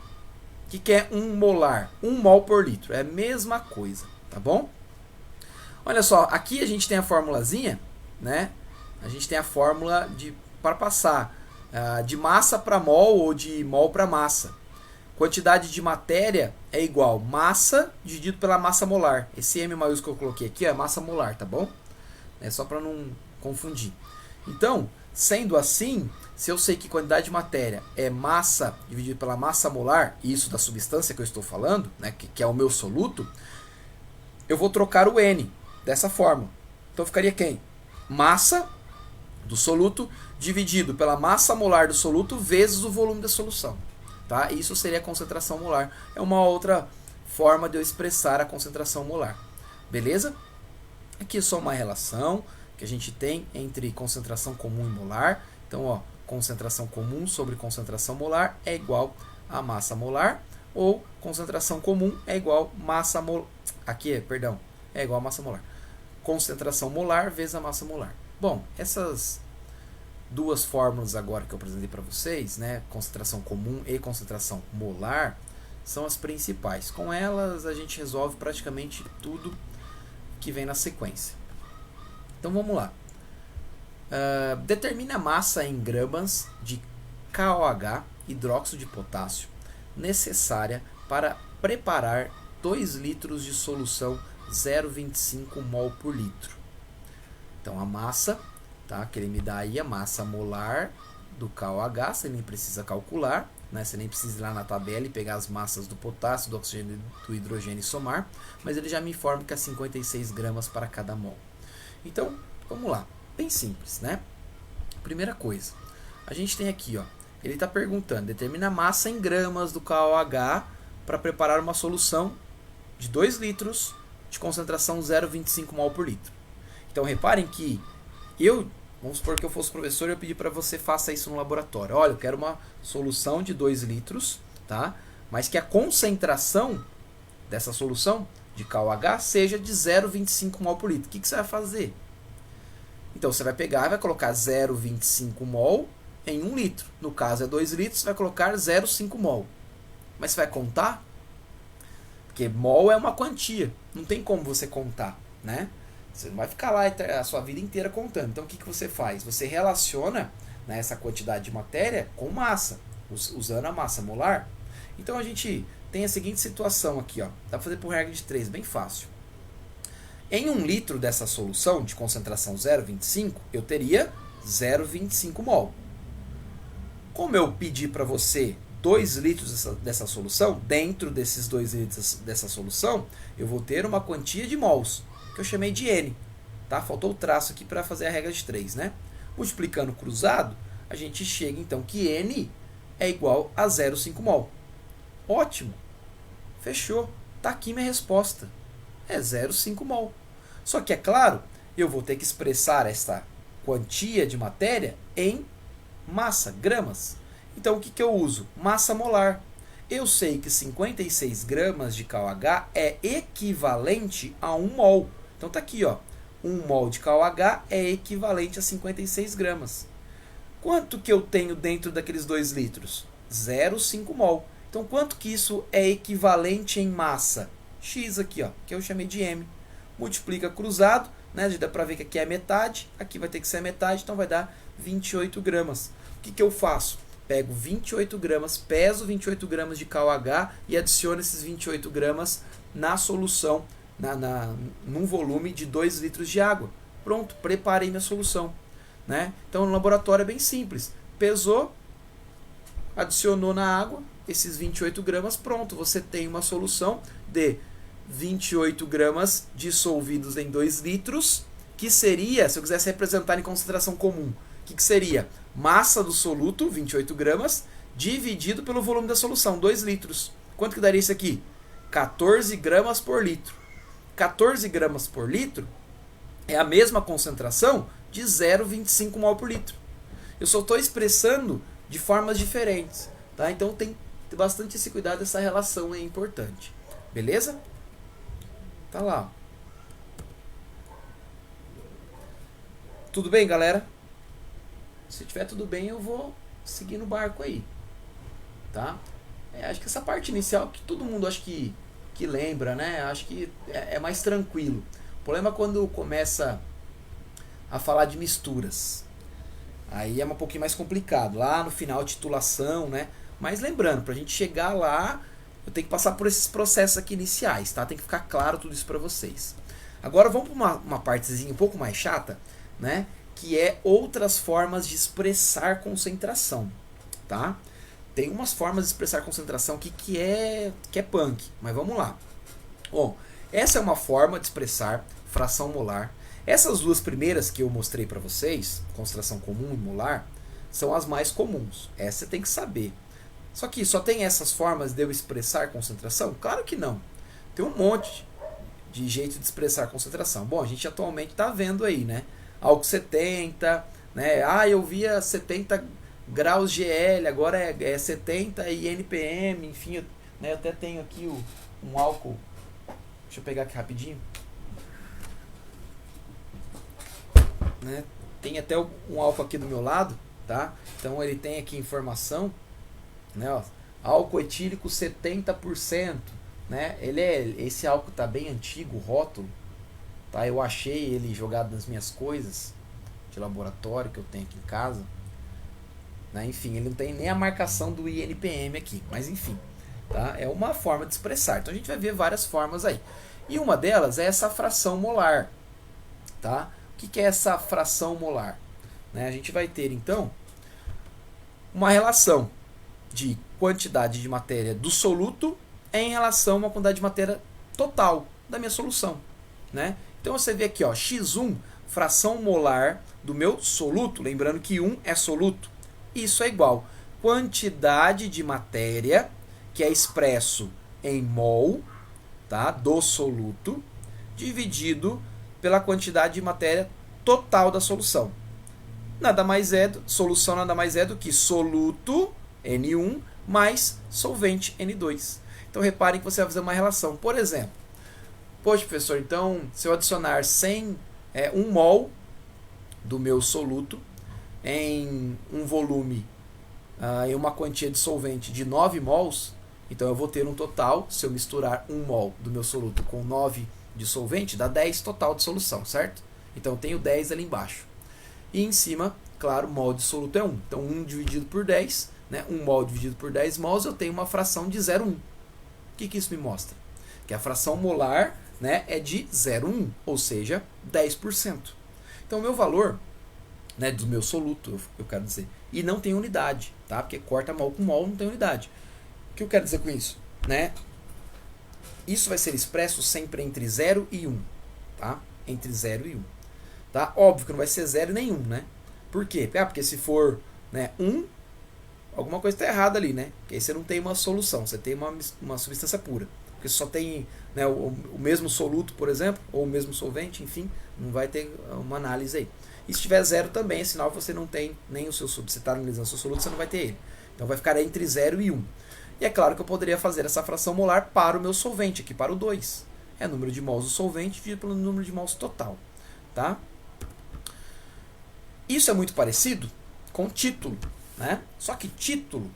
O que é 1 molar? 1 mol por litro. É a mesma coisa, tá bom? Olha só, aqui a gente tem a formulazinha, né? a gente tem a fórmula para passar de massa para mol ou de mol para massa. Quantidade de matéria é igual massa dividido pela massa molar. Esse M maiúsculo que eu coloquei aqui é massa molar, tá bom? É só para não confundir. Então, sendo assim, se eu sei que quantidade de matéria é massa dividido pela massa molar, isso da substância que eu estou falando, né, que é o meu soluto, eu vou trocar o N dessa forma. Então ficaria quem? Massa do soluto dividido pela massa molar do soluto vezes o volume da solução. Tá? Isso seria a concentração molar. É uma outra forma de eu expressar a concentração molar. Beleza? Aqui é só uma relação que a gente tem entre concentração comum e molar. Então, ó, concentração comum sobre concentração molar é igual a massa molar, ou concentração comum é igual massa molar. Aqui, perdão, é igual a massa molar. Concentração molar vezes a massa molar. Bom, essas duas fórmulas agora que eu apresentei para vocês, né, concentração comum e concentração molar, são as principais. Com elas a gente resolve praticamente tudo que vem na sequência. Então vamos lá. Determine a massa em gramas de KOH, hidróxido de potássio, necessária para preparar 2 litros de solução 0,25 mol por litro. Então a massa, tá, que ele me dá aí a massa molar do KOH, você nem precisa calcular, né? Você nem precisa ir lá na tabela e pegar as massas do potássio, do oxigênio e do hidrogênio e somar, mas ele já me informa que é 56 gramas para cada mol. Então, vamos lá, bem simples, né? Primeira coisa, a gente tem aqui, ó, ele está perguntando, determina a massa em gramas do KOH para preparar uma solução de 2 litros de concentração 0,25 mol por litro. Então, reparem que vamos supor que eu fosse professor e eu pedi para você faça isso no laboratório. Olha, eu quero uma solução de 2 litros, tá? Mas que a concentração dessa solução de KOH seja de 0,25 mol por litro. O que você vai fazer? Então, você vai pegar e vai colocar 0,25 mol em 1 litro. No caso, é 2 litros, você vai colocar 0,5 mol. Mas você vai contar? Porque mol é uma quantia. Não tem como você contar, né? Você não vai ficar lá a sua vida inteira contando. Então, o que você faz? Você relaciona, né, essa quantidade de matéria com massa, usando a massa molar. Então, a gente tem a seguinte situação aqui, ó. Dá para fazer por regra de 3, bem fácil. Em 1 litro dessa solução de concentração 0,25, eu teria 0,25 mol. Como eu pedi para você 2 litros dessa solução, dentro desses 2 litros dessa solução, eu vou ter uma quantia de mols, que eu chamei de N. Tá? Faltou o traço aqui para fazer a regra de 3, né? Multiplicando cruzado, a gente chega então que N é igual a 0,5 mol. Ótimo! Fechou! Tá aqui minha resposta. É 0,5 mol. Só que, é claro, eu vou ter que expressar essa quantia de matéria em massa, gramas. Então, o que eu uso? Massa molar. Eu sei que 56 gramas de KOH é equivalente a 1 mol. Então, tá aqui, ó. 1 mol de KOH é equivalente a 56 gramas. Quanto que eu tenho dentro daqueles 2 litros? 0,5 mol. Então, quanto que isso é equivalente em massa? X aqui, ó, que eu chamei de M. Multiplica cruzado, né? Dá para ver que aqui é metade, aqui vai ter que ser a metade, então vai dar 28 gramas. O que eu faço? Pego 28 gramas, peso 28 gramas de KOH e adiciono esses 28 gramas na solução, num volume de 2 litros de água. Pronto, preparei minha solução. Né? Então, no laboratório é bem simples. Pesou, adicionou na água esses 28 gramas, pronto. Você tem uma solução de 28 gramas dissolvidos em 2 litros, que seria, se eu quisesse representar em concentração comum, o que seria? Massa do soluto, 28 gramas, dividido pelo volume da solução, 2 litros. Quanto que daria isso aqui? 14 gramas por litro. 14 gramas por litro é a mesma concentração de 0,25 mol por litro. Eu só estou expressando de formas diferentes. Tá? Então tem bastante esse cuidado, essa relação é importante. Beleza? Tá lá. Tudo bem, galera? Se tiver tudo bem, eu vou seguir no barco aí. Tá? Acho que essa parte inicial que todo mundo acho que lembra, né? Acho que é mais tranquilo. O problema é quando começa a falar de misturas. Aí é um pouquinho mais complicado. Lá no final, titulação, né? Mas lembrando, para a gente chegar lá, eu tenho que passar por esses processos aqui iniciais, tá? Tem que ficar claro tudo isso para vocês. Agora vamos para uma partezinha um pouco mais chata, né? Que é outras formas de expressar concentração, tá? Tem umas formas de expressar concentração aqui que é punk, mas vamos lá. Bom, essa é uma forma de expressar fração molar. Essas duas primeiras que eu mostrei para vocês, concentração comum e molar, são as mais comuns. Essa você tem que saber. Só que só tem essas formas de eu expressar concentração? Claro que não. Tem um monte de jeito de expressar concentração. Bom, a gente atualmente está vendo aí, né? Álcool 70, né? Ah, eu via 70 graus GL, agora é 70 e NPM, enfim, eu até tenho aqui um álcool. Deixa eu pegar aqui rapidinho. Né? Tem até um álcool aqui do meu lado, tá? Então ele tem aqui informação, né? Ó, álcool etílico 70%, né? Esse álcool tá bem antigo, o rótulo, tá? Eu achei ele jogado nas minhas coisas de laboratório que eu tenho aqui em casa, né? Enfim, ele não tem nem a marcação do INPM aqui, mas enfim, tá? É uma forma de expressar. Então a gente vai ver várias formas aí. E uma delas é essa fração molar, tá? O que é essa fração molar? Né? A gente vai ter, então, uma relação de quantidade de matéria do soluto em relação a uma quantidade de matéria total da minha solução. Né? Então, você vê aqui, ó, x1, fração molar do meu soluto, lembrando que 1 é soluto. Isso é igual quantidade de matéria, que é expresso em mol, tá, do soluto, dividido pela quantidade de matéria total da solução. Solução nada mais é do que soluto, N1, mais solvente, N2. Então, reparem que você vai fazer uma relação. Por exemplo, poxa, professor, então, se eu adicionar 1 mol do meu soluto em um volume, em uma quantia de solvente de 9 mols, então eu vou ter um total, se eu misturar 1 mol do meu soluto com 9 de solvente, dá 10 total de solução, certo? Então eu tenho 10 ali embaixo. E em cima, claro, mol de soluto é 1. Então 1 dividido por 10, né? 1 mol dividido por 10 mols, eu tenho uma fração de 0,1. O que isso me mostra? Que a fração molar, né, é de 0,1, ou seja, 10%. Então o meu valor, né, do meu soluto, eu quero dizer, e não tem unidade, tá? Porque corta mol com mol, não tem unidade. O que eu quero dizer com isso? Né? Isso vai ser expresso sempre entre 0 e 1, tá? Entre 0 e 1. Tá? Óbvio que não vai ser 0 nem 1, né? Por quê? Porque se for, né, 1, alguma coisa está errada ali, né? Porque aí você não tem uma solução, você tem uma substância pura. Porque só tem, né, o mesmo soluto, por exemplo, ou o mesmo solvente, enfim, não vai ter uma análise aí. E se tiver 0 também, é sinal que você não tem nem o seu soluto. Você está analisando o seu soluto, você não vai ter ele. Então vai ficar entre 0 e 1. E é claro que eu poderia fazer essa fração molar para o meu solvente, aqui para o 2. É o número de mols do solvente dividido pelo número de mols total. Tá? Isso é muito parecido com título. Né? Só que título,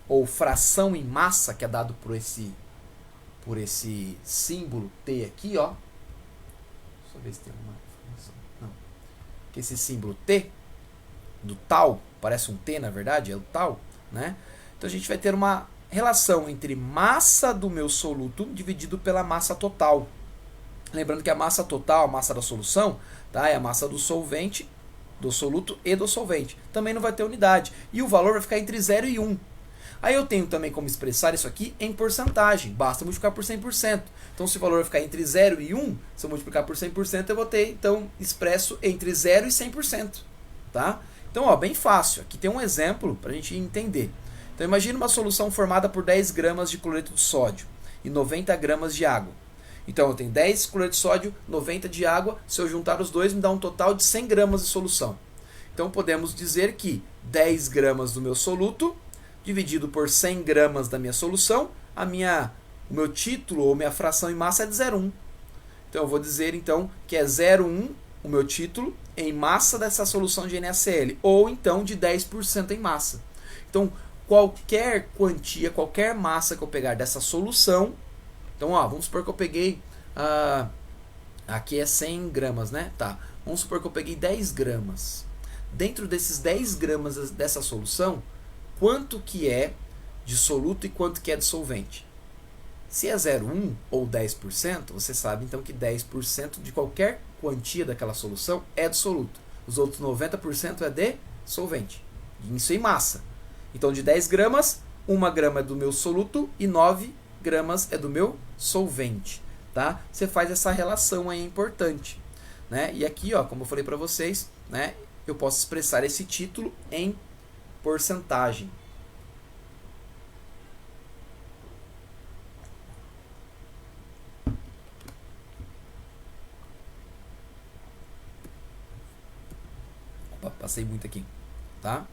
ou fração em massa, que é dado por esse símbolo T aqui, ó. Deixa eu ver se tem alguma informação. Não. Que esse símbolo T, do tal, parece um T na verdade, é o tal. Né? Então a gente vai ter uma relação entre massa do meu soluto dividido pela massa total. Lembrando que a massa total, a massa da solução, tá, é a massa do solvente, do soluto e do solvente. Também não vai ter unidade. E o valor vai ficar entre 0 e 1. Aí eu tenho também como expressar isso aqui em porcentagem. Basta multiplicar por 100%. Então, se o valor vai ficar entre 0 e 1, se eu multiplicar por 100%, eu vou ter, então, expresso entre 0 e 100%. Tá? Então, ó, bem fácil. Aqui tem um exemplo para a gente entender. Então, imagine uma solução formada por 10 gramas de cloreto de sódio e 90 gramas de água. Então, eu tenho 10 cloreto de sódio, 90 de água. Se eu juntar os dois, me dá um total de 100 gramas de solução. Então, podemos dizer que 10 gramas do meu soluto, dividido por 100 gramas da minha solução, o meu título ou minha fração em massa é de 0,1. Então, eu vou dizer então que é 0,1 o meu título em massa dessa solução de NaCl, ou então de 10% em massa. Então, qualquer quantia, qualquer massa que eu pegar dessa solução, então, ó, vamos supor que eu peguei, aqui é 100 gramas, né? Tá. Vamos supor que eu peguei 10 gramas. Dentro desses 10 gramas dessa solução, quanto que é de soluto e quanto que é de solvente? Se é 0,1 ou 10%, você sabe então que 10% de qualquer quantia daquela solução é de soluto. Os outros 90% é de solvente. Isso em massa. Então de 10 gramas, 1 grama é do meu soluto e 9 gramas é do meu solvente. Tá? Você faz essa relação aí importante. Né? E aqui, ó, como eu falei para vocês, né, eu posso expressar esse título em porcentagem. Opa, passei muito aqui, tá?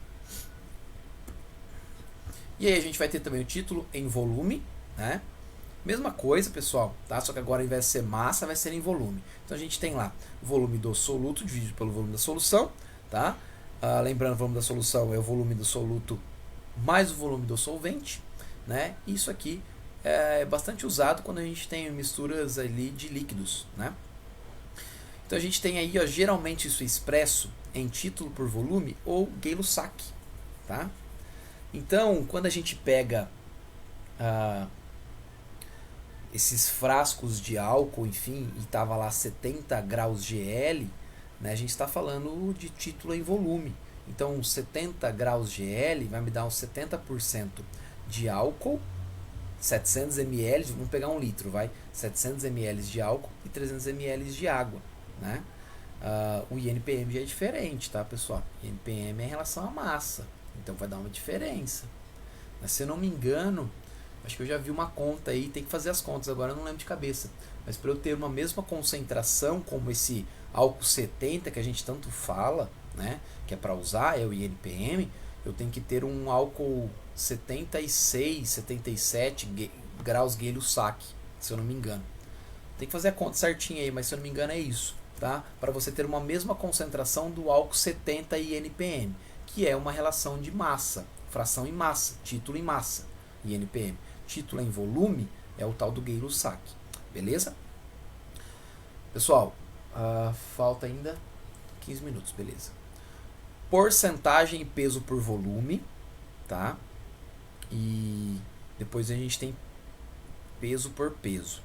E aí a gente vai ter também o título em volume, né? Mesma coisa, pessoal, tá? Só que agora ao invés de ser massa, vai ser em volume. Então a gente tem lá o volume do soluto dividido pelo volume da solução, tá? Lembrando, o volume da solução é o volume do soluto mais o volume do solvente, né? Isso aqui é bastante usado quando a gente tem misturas ali de líquidos, né? Então a gente tem aí, ó, geralmente isso expresso em título por volume ou Gay-Lussac, tá? Então, quando a gente pega esses frascos de álcool, enfim, e tava lá 70 graus GL, né, a gente está falando de título em volume. Então, 70 graus GL vai me dar uns 70% de álcool, 700 ml, vamos pegar 1 litro, vai, 700 ml de álcool e 300 ml de água, né? O INPM já é diferente, tá, pessoal? INPM é em relação à massa, então vai dar uma diferença. Mas se eu não me engano, acho que eu já vi uma conta aí, tem que fazer as contas agora, eu não lembro de cabeça. Mas para eu ter uma mesma concentração como esse álcool 70 que a gente tanto fala, né, que é para usar, é o INPM, eu tenho que ter um álcool 76, 77 graus Gay-Lussac, se eu não me engano. Tem que fazer a conta certinha aí, mas se eu não me engano é isso, tá? Para você ter uma mesma concentração do álcool 70 INPM, que é uma relação de massa, fração em massa, título em massa, INPM. Título em volume é o tal do Gay-Lussac, beleza? Pessoal, falta ainda 15 minutos, beleza. Porcentagem e peso por volume, tá? E depois a gente tem peso por peso.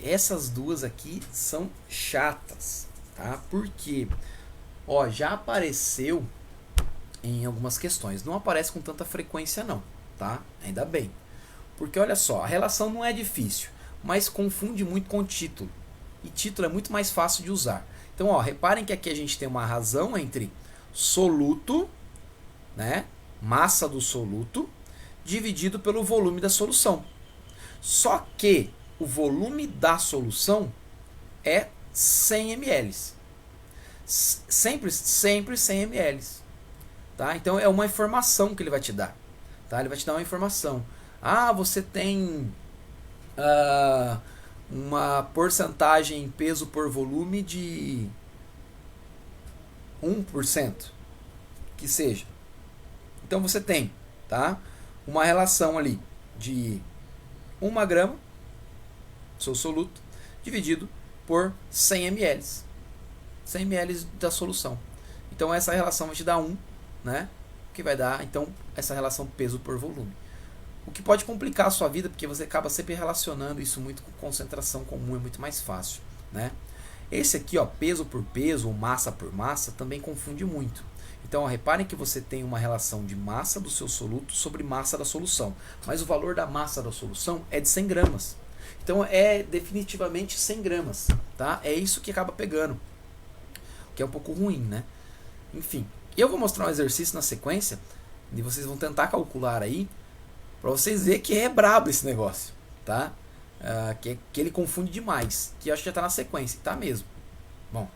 Essas duas aqui são chatas, tá? Porque, ó, já apareceu em algumas questões. Não aparece com tanta frequência não, tá? Ainda bem. Porque olha só, a relação não é difícil, mas confunde muito com título. E título é muito mais fácil de usar. Então, ó, reparem que aqui a gente tem uma razão entre soluto, né, massa do soluto, dividido pelo volume da solução. Só que o volume da solução é 100 ml. Sempre 100 ml. Tá? Então é uma informação que ele vai te dar. Tá? Ele vai te dar uma informação. Você tem uma porcentagem em peso por volume de 1%, que seja. Então você tem, tá, uma relação ali de 1 grama, seu soluto, dividido por 100 ml. 100 ml da solução. Então essa relação vai te dar 1, né? Que vai dar, então, essa relação peso por volume. O que pode complicar a sua vida, porque você acaba sempre relacionando isso muito com concentração comum, é muito mais fácil, né? Esse aqui, ó, peso por peso ou massa por massa, também confunde muito. Então, ó, reparem que você tem uma relação de massa do seu soluto sobre massa da solução. Mas o valor da massa da solução é de 100 gramas. Então, é definitivamente 100 gramas, tá? É isso que acaba pegando, que é um pouco ruim, né? Enfim, eu vou mostrar um exercício na sequência e vocês vão tentar calcular aí para vocês verem que é brabo esse negócio, tá? Que ele confunde demais, que eu acho que já está na sequência, tá mesmo. Bom,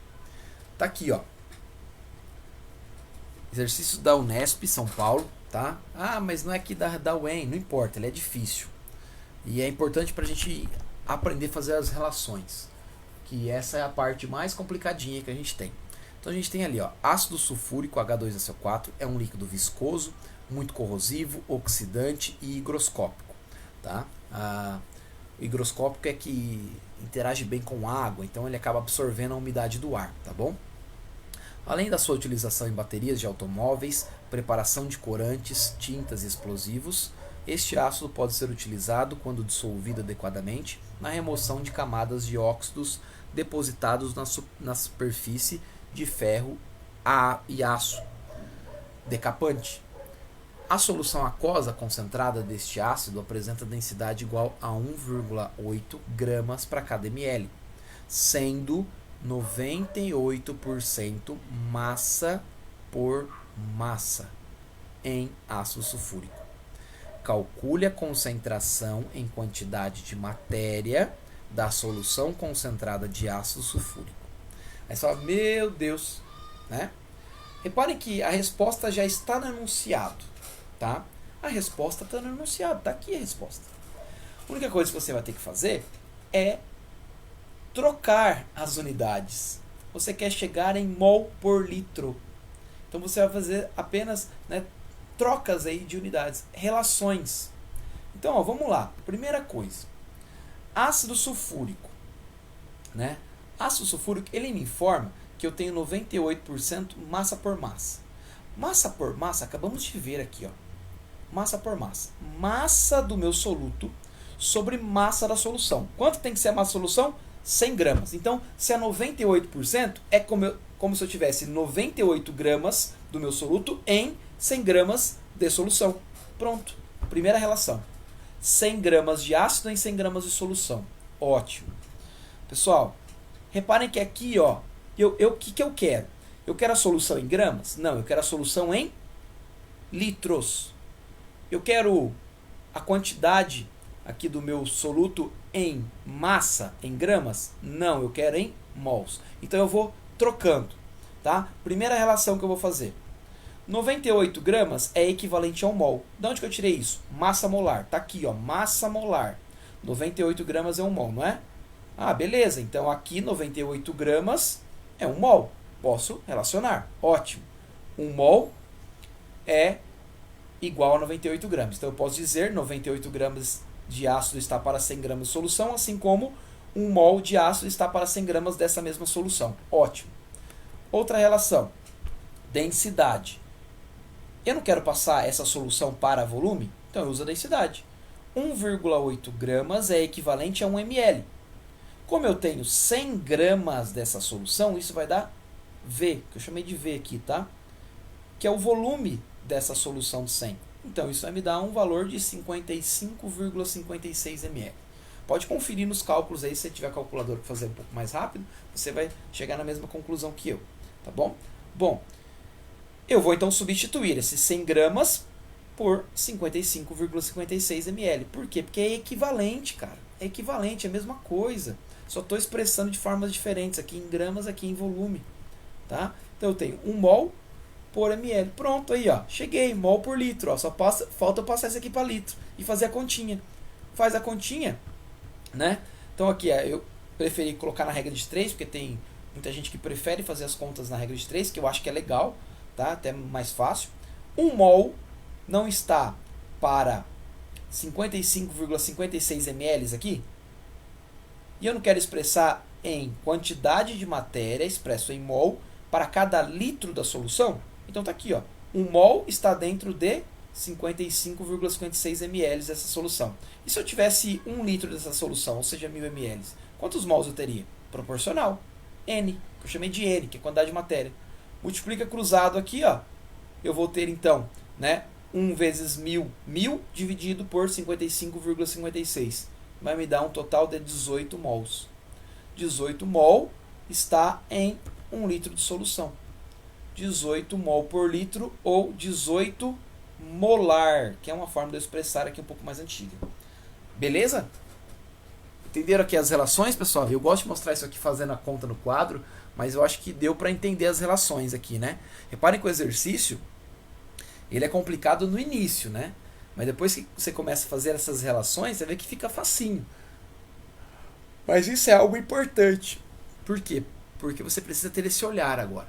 tá aqui, ó. Exercício da Unesp, São Paulo, tá? Mas não é aqui da UEM, não importa, ele é difícil. E é importante para a gente aprender a fazer as relações, que essa é a parte mais complicadinha que a gente tem. Então a gente tem ali, ó, ácido sulfúrico H2SO4 é um líquido viscoso, muito corrosivo, oxidante e higroscópico, tá? O higroscópico é que interage bem com água, então ele acaba absorvendo a umidade do ar, tá bom? Além da sua utilização em baterias de automóveis, preparação de corantes, tintas e explosivos, este ácido pode ser utilizado, quando dissolvido adequadamente, na remoção de camadas de óxidos depositados na superfície de ferro e aço decapante. A solução aquosa concentrada deste ácido apresenta densidade igual a 1,8 gramas para cada ml, sendo 98% massa por massa em ácido sulfúrico. Calcule a concentração em quantidade de matéria da solução concentrada de ácido sulfúrico. Aí você fala, meu Deus, né? Reparem que a resposta já está no enunciado, tá? A resposta está no enunciado, está aqui a resposta. A única coisa que você vai ter que fazer é trocar as unidades. Você quer chegar em mol por litro. Então você vai fazer apenas, né, trocas aí de unidades, relações. Então, ó, vamos lá. Primeira coisa, ácido sulfúrico, né? Ácido sulfúrico, ele me informa que eu tenho 98% massa por massa. Massa por massa, acabamos de ver aqui, ó. Massa por massa. Massa do meu soluto sobre massa da solução. Quanto tem que ser a massa da solução? 100 gramas. Então, se é 98%, é como se eu tivesse 98 gramas do meu soluto em 100 gramas de solução. Pronto. Primeira relação. 100 gramas de ácido em 100 gramas de solução. Ótimo. Pessoal, reparem que aqui, ó, o que eu quero? Eu quero a solução em gramas? Não, eu quero a solução em litros. Eu quero a quantidade aqui do meu soluto em massa, em gramas? Não, eu quero em mols. Então eu vou trocando, tá? Primeira relação que eu vou fazer. 98 gramas é equivalente a 1 mol. De onde que eu tirei isso? Massa molar. Tá aqui, ó, massa molar. 98 gramas é 1 mol, não é? Ah, beleza. Então aqui 98 gramas é 1 mol. Posso relacionar. Ótimo. 1 mol é igual a 98 gramas. Então eu posso dizer 98 gramas de ácido está para 100 gramas de solução, assim como 1 mol de ácido está para 100 gramas dessa mesma solução. Ótimo. Outra relação. Densidade. Eu não quero passar essa solução para volume, então eu uso a densidade. 1,8 gramas é equivalente a 1 ml. Como eu tenho 100 gramas dessa solução, isso vai dar V, que eu chamei de V aqui, tá? Que é o volume dessa solução de 100. Então, isso vai me dar um valor de 55,56 ml. Pode conferir nos cálculos aí, se você tiver calculador para fazer um pouco mais rápido, você vai chegar na mesma conclusão que eu, tá bom? Bom, eu vou então substituir esses 100 gramas por 55,56 ml. Por quê? Porque é equivalente, cara. É equivalente, é a mesma coisa. Só estou expressando de formas diferentes, aqui em gramas, aqui em volume. Tá? Então eu tenho 1 mol por ml. Pronto, aí, ó. Cheguei, mol por litro. Ó. Só falta eu passar isso aqui para litro e fazer a continha. Faz a continha, né? Então aqui, eu preferi colocar na regra de 3, porque tem muita gente que prefere fazer as contas na regra de 3, que eu acho que é legal, tá? Até mais fácil. 1 mol não está para 55,56 ml aqui? E eu não quero expressar em quantidade de matéria, expresso em mol, para cada litro da solução? Então está aqui, ó. 1 mol está dentro de 55,56 ml dessa solução. E se eu tivesse 1 litro dessa solução, ou seja, 1000 ml, quantos mols eu teria? Proporcional. N, que eu chamei de N, que é quantidade de matéria. Multiplica cruzado aqui, ó. Eu vou ter então, né, 1 vezes 1000, 1000 dividido por 55,56. Vai me dar um total de 18 mols. 18 mol está em 1 litro de solução. 18 mol por litro ou 18 molar, que é uma forma de eu expressar aqui um pouco mais antiga. Beleza? Entenderam aqui as relações, pessoal? Eu gosto de mostrar isso aqui fazendo a conta no quadro, mas eu acho que deu para entender as relações aqui, né? Reparem que o exercício, ele é complicado no início, né? Mas depois que você começa a fazer essas relações, você vê que fica facinho. Mas isso é algo importante. Por quê? Porque você precisa ter esse olhar agora.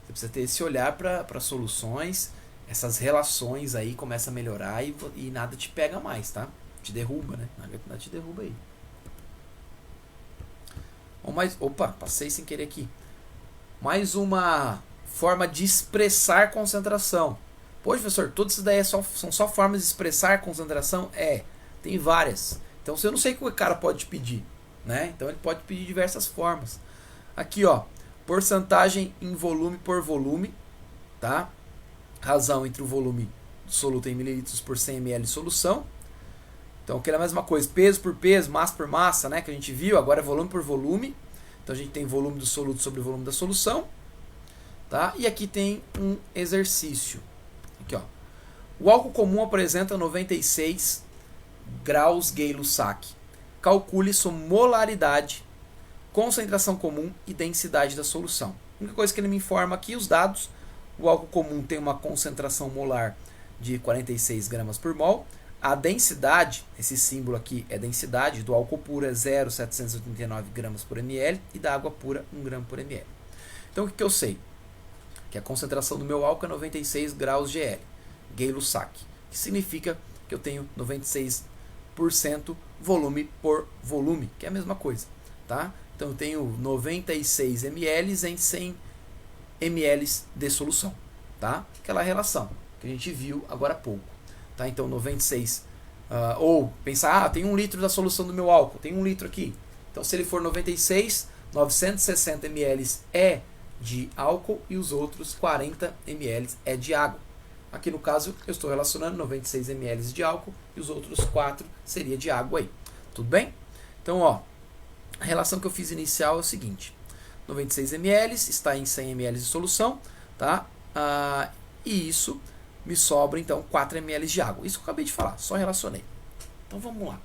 Você precisa ter esse olhar para soluções, essas relações aí começam a melhorar e nada te pega mais, tá? Te derruba, né? Nada te derruba aí. Opa, passei sem querer aqui. mais uma forma de expressar concentração. Poxa, professor, todas essas daí são só formas de expressar concentração? Tem várias. Então, eu não sei o que o cara pode te pedir, né? Então, ele pode pedir diversas formas. Aqui, ó, porcentagem em volume por volume, tá? Razão entre o volume do soluto em mililitros por 100 ml de solução. Então, aqui é a mesma coisa, peso por peso, massa por massa, né? Que a gente viu, agora é volume por volume. Então, a gente tem volume do soluto sobre o volume da solução. Tá? E aqui tem um exercício. Aqui, ó. O álcool comum apresenta 96 graus Gay-Lussac. Calcule sua molaridade, concentração comum e densidade da solução. A única coisa que ele me informa aqui, os dados. O álcool comum tem uma concentração molar de 46 gramas por mol. A densidade, esse símbolo aqui é densidade, do álcool puro é 0,789 gramas por ml e da água pura 1 grama por ml. Então, o que eu sei? Que a concentração do meu álcool é 96 graus GL, Gay-Lussac, que significa que eu tenho 96% volume por volume, que é a mesma coisa, tá? Então eu tenho 96 ml em 100 ml de solução, tá? Aquela relação que a gente viu agora há pouco, tá? Então 96, ou pensar, tem 1 litro da solução do meu álcool, tem 1 litro aqui. Então se ele for 96, 960 ml é de álcool e os outros 40 ml é de água. Aqui no caso eu estou relacionando 96 ml de álcool e os outros 4 seria de água aí. Tudo bem? Então, ó, a relação que eu fiz inicial é o seguinte: 96 ml está em 100 ml de solução, tá? E isso me sobra então 4 ml de água. Isso que eu acabei de falar, só relacionei. Então vamos lá.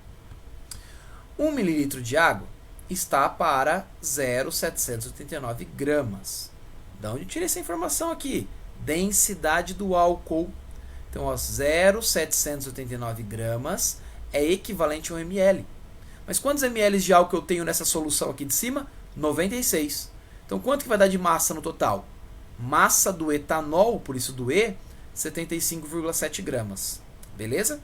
1 ml de água está para 0,789 gramas. Da onde eu tirei essa informação aqui? Densidade do álcool. Então, ó, 0,789 gramas é equivalente a 1 ml. Mas quantos ml de álcool eu tenho nessa solução aqui de cima? 96. Então, quanto que vai dar de massa no total? Massa do etanol, por isso do E, 75,7 gramas. Beleza?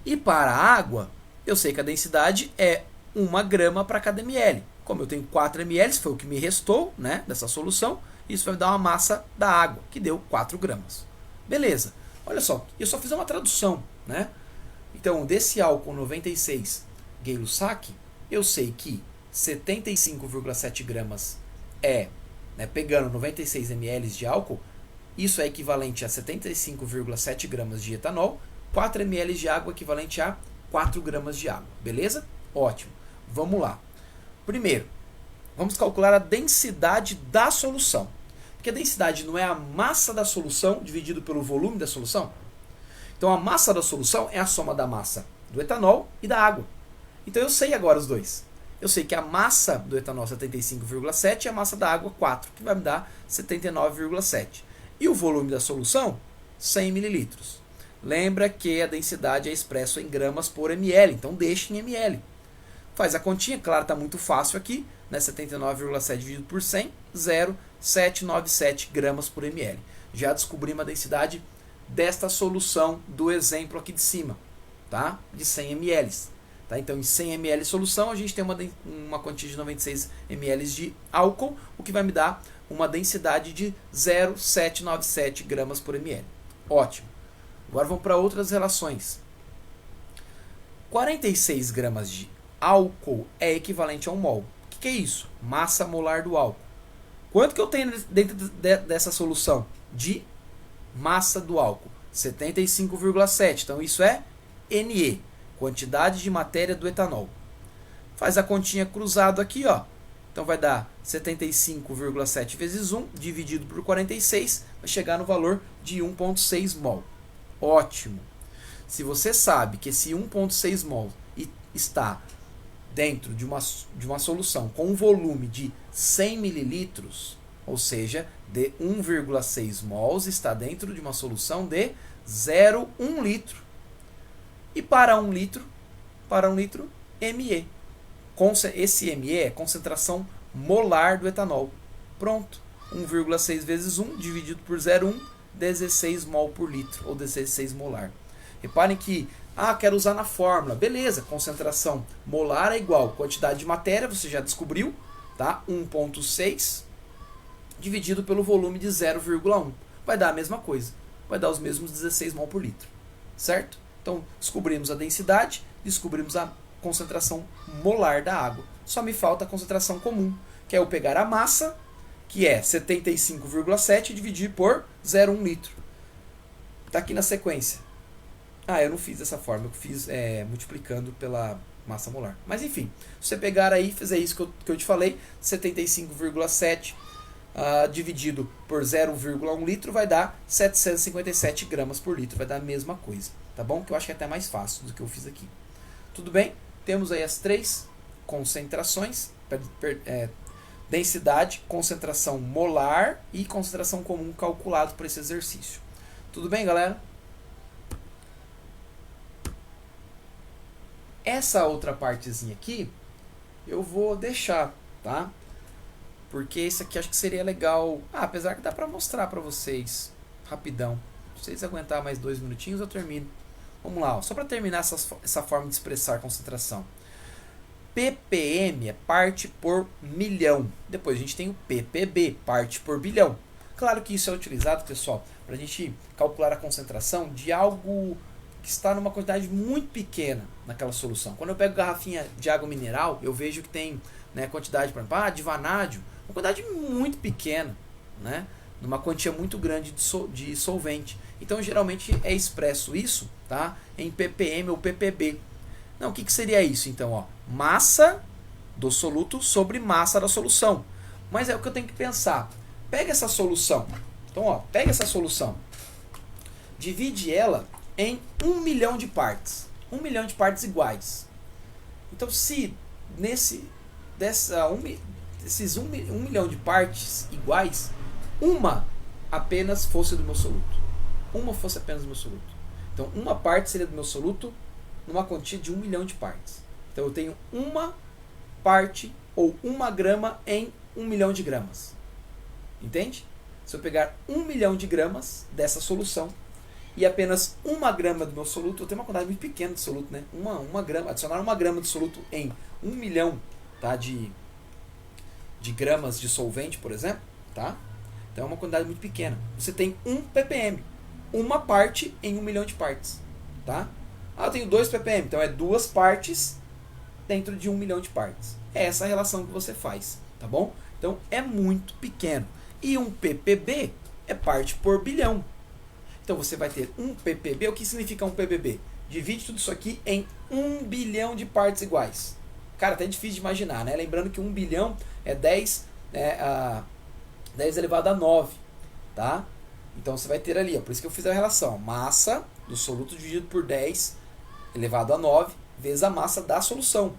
E para a água, eu sei que a densidade é 1 grama para cada ml. Como eu tenho 4 ml, foi o que me restou, né, dessa solução, isso vai me dar uma massa da água, que deu 4 gramas. Beleza. Olha só, eu só fiz uma tradução, né? Então, desse álcool 96 Gay-Lussac, eu sei que 75,7 gramas é, né, pegando 96 ml de álcool, isso é equivalente a 75,7 gramas de etanol, 4 ml de água equivalente a 4 gramas de água. Beleza? Ótimo. Vamos lá. Primeiro, vamos calcular a densidade da solução. Porque a densidade não é a massa da solução dividido pelo volume da solução? Então a massa da solução é a soma da massa do etanol e da água. Então eu sei agora os dois. Eu sei que a massa do etanol é 75,7 e a massa da água 4, que vai me dar 79,7. E o volume da solução? 100 ml. Lembra que a densidade é expressa em gramas por ml, então deixa em ml. Faz a continha, claro, está muito fácil aqui, né? 79,7 dividido por 100, 0,797 gramas por ml. Já descobrimos a densidade desta solução do exemplo aqui de cima, tá? De 100 ml. Tá? Então, em 100 ml de solução, a gente tem uma quantia de 96 ml de álcool, o que vai me dar uma densidade de 0,797 gramas por ml. Ótimo. Agora vamos para outras relações. 46 gramas de álcool é equivalente a 1 mol. O que é isso? Massa molar do álcool. Quanto que eu tenho dentro dessa solução de massa do álcool? 75,7. Então isso é Ne, quantidade de matéria do etanol. Faz a continha cruzado aqui, ó. Então vai dar 75,7 vezes 1 dividido por 46, vai chegar no valor de 1,6 mol. Ótimo. Se você sabe que esse 1,6 mol está dentro de uma solução com um volume de 100 mililitros, ou seja, de 1,6 mols, está dentro de uma solução de 0,1 litro. E para 1 litro, Me. Esse Me é concentração molar do etanol. Pronto. 1,6 vezes 1 dividido por 0,1, 16 mol por litro, ou 16 molar. Reparem que, quero usar na fórmula. Beleza, concentração molar é igual quantidade de matéria, você já descobriu, tá? 1,6 dividido pelo volume de 0,1. Vai dar a mesma coisa. Vai dar os mesmos 16 mol por litro. Certo? Então, descobrimos a densidade, descobrimos a concentração molar da água. Só me falta a concentração comum, que é eu pegar a massa, que é 75,7, e dividir por 0,1 litro. Está aqui na sequência. Eu não fiz dessa forma, eu fiz multiplicando pela massa molar. Mas enfim, se você pegar aí, fizer isso que eu te falei, 75,7 dividido por 0,1 litro vai dar 757 gramas por litro, vai dar a mesma coisa, tá bom? Que eu acho que é até mais fácil do que eu fiz aqui. Tudo bem? Temos aí as três concentrações, densidade, concentração molar e concentração comum calculado por esse exercício. Tudo bem, galera? Essa outra partezinha aqui eu vou deixar, tá? Porque esse aqui acho que seria legal. Apesar que dá pra mostrar pra vocês rapidão. Se vocês aguentar mais 2 minutinhos, eu termino. Vamos lá, ó. Só para terminar essa forma de expressar concentração. ppm é parte por milhão. Depois a gente tem o ppb, parte por bilhão. Claro que isso é utilizado, pessoal, para a gente calcular a concentração de algo que está numa quantidade muito pequena naquela solução. Quando eu pego garrafinha de água mineral, eu vejo que tem, né, quantidade, por exemplo, de vanádio, uma quantidade muito pequena, né, numa quantia muito grande de solvente. Então, geralmente é expresso isso, tá, em ppm ou ppb. Não, o que seria isso? Então, ó, massa do soluto sobre massa da solução. Mas é o que eu tenho que pensar. Pega essa solução. Então, ó, pega essa solução. Divide ela em 1 milhão de partes. 1 milhão de partes iguais. Então, se desses 1 milhão de partes iguais, uma apenas fosse do meu soluto. Uma fosse apenas do meu soluto. Então, uma parte seria do meu soluto numa quantia de 1 milhão de partes. Então, eu tenho uma parte ou 1 grama em 1 milhão de gramas. Entende? Se eu pegar 1 milhão de gramas dessa solução e apenas 1 grama do meu soluto, eu tenho uma quantidade muito pequena de soluto, né? Uma grama, adicionar 1 grama de soluto em 1 milhão, tá, de gramas de solvente, por exemplo, tá? Então é uma quantidade muito pequena. Você tem 1 ppm, uma parte em 1 milhão de partes, tá? Eu tenho 2 ppm, então é 2 partes dentro de 1 milhão de partes. É essa a relação que você faz, tá bom? Então é muito pequeno. E um ppb é parte por bilhão. Então você vai ter um ppb. O que significa um ppb? Divide tudo isso aqui em 1 bilhão de partes iguais. Cara, até difícil de imaginar, né? Lembrando que 1 bilhão é 10 elevado a 9, tá? Então você vai ter ali, ó, por isso que eu fiz a relação. Massa do soluto dividido por 10 elevado a 9 vezes a massa da solução.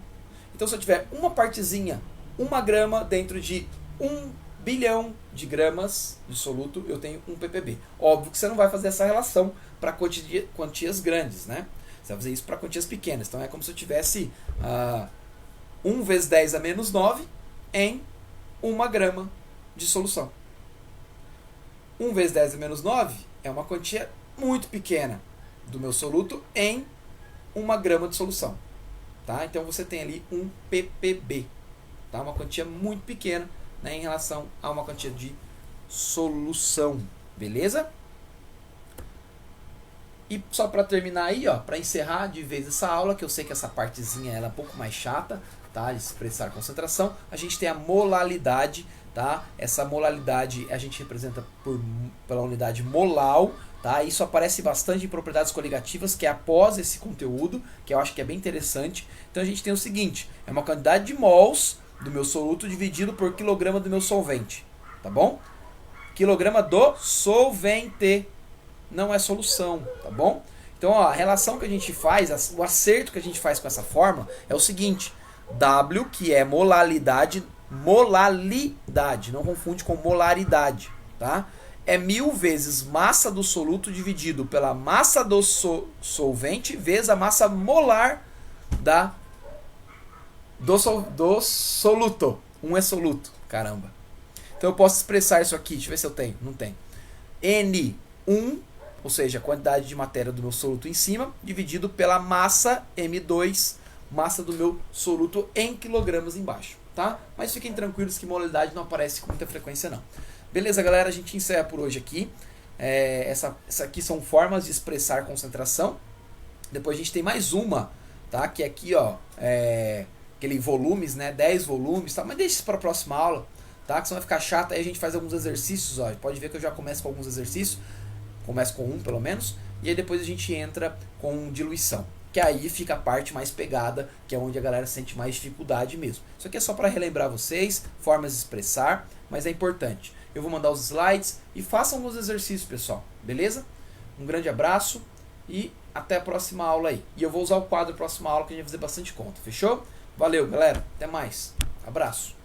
Então se eu tiver uma partezinha, 1 grama dentro de 1 bilhão de gramas de soluto, eu tenho um ppb. Óbvio que você não vai fazer essa relação para quantias grandes, né? Você vai fazer isso para quantias pequenas. Então é como se eu tivesse 1 vezes 10 a menos 9 em 1 grama de solução. 1 vezes 10 a menos 9 é uma quantia muito pequena do meu soluto em 1 grama de solução. Tá? Então você tem ali um ppb. Tá? Uma quantia muito pequena, né, em relação a uma quantia de solução. Beleza? E só para terminar aí, ó, para encerrar de vez essa aula, que eu sei que essa partezinha ela é um pouco mais chata, tá, de expressar concentração, a gente tem a molalidade, tá? Essa molalidade a gente representa pela unidade molal, tá? Isso aparece bastante em propriedades coligativas, que é após esse conteúdo, que eu acho que é bem interessante. Então a gente tem o seguinte, é uma quantidade de mols do meu soluto dividido por quilograma do meu solvente, tá bom? Quilograma do solvente, não é solução, tá bom? Então, ó, a relação que a gente faz, o acerto que a gente faz com essa fórmula é o seguinte: W, que é molalidade, não confunde com molaridade, tá? É 1000 vezes massa do soluto dividido pela massa do solvente vezes a massa molar do soluto. Um é soluto, caramba. Então eu posso expressar isso aqui, deixa eu ver se eu tenho, não tem. N1, ou seja, a quantidade de matéria do meu soluto em cima, dividido pela massa M2, massa do meu soluto em quilogramas embaixo, tá? Mas fiquem tranquilos que molalidade não aparece com muita frequência não. Beleza, galera? A gente encerra por hoje aqui. Essa aqui são formas de expressar concentração. Depois a gente tem mais uma, tá? Que é aqui, ó, aquele volumes, né? 10 volumes, tá? Mas deixa isso para a próxima aula, tá? Que senão vai ficar chato. Aí a gente faz alguns exercícios, ó. Pode ver que eu já começo com alguns exercícios. Começo com um, pelo menos. E aí depois a gente entra com diluição. Que aí fica a parte mais pegada, que é onde a galera sente mais dificuldade mesmo. Isso aqui é só para relembrar vocês, formas de expressar, mas é importante. Eu vou mandar os slides e façam os exercícios, pessoal. Beleza? Um grande abraço e até a próxima aula aí. E eu vou usar o quadro próxima aula que a gente vai fazer bastante conta. Fechou? Valeu, galera. Até mais. Abraço.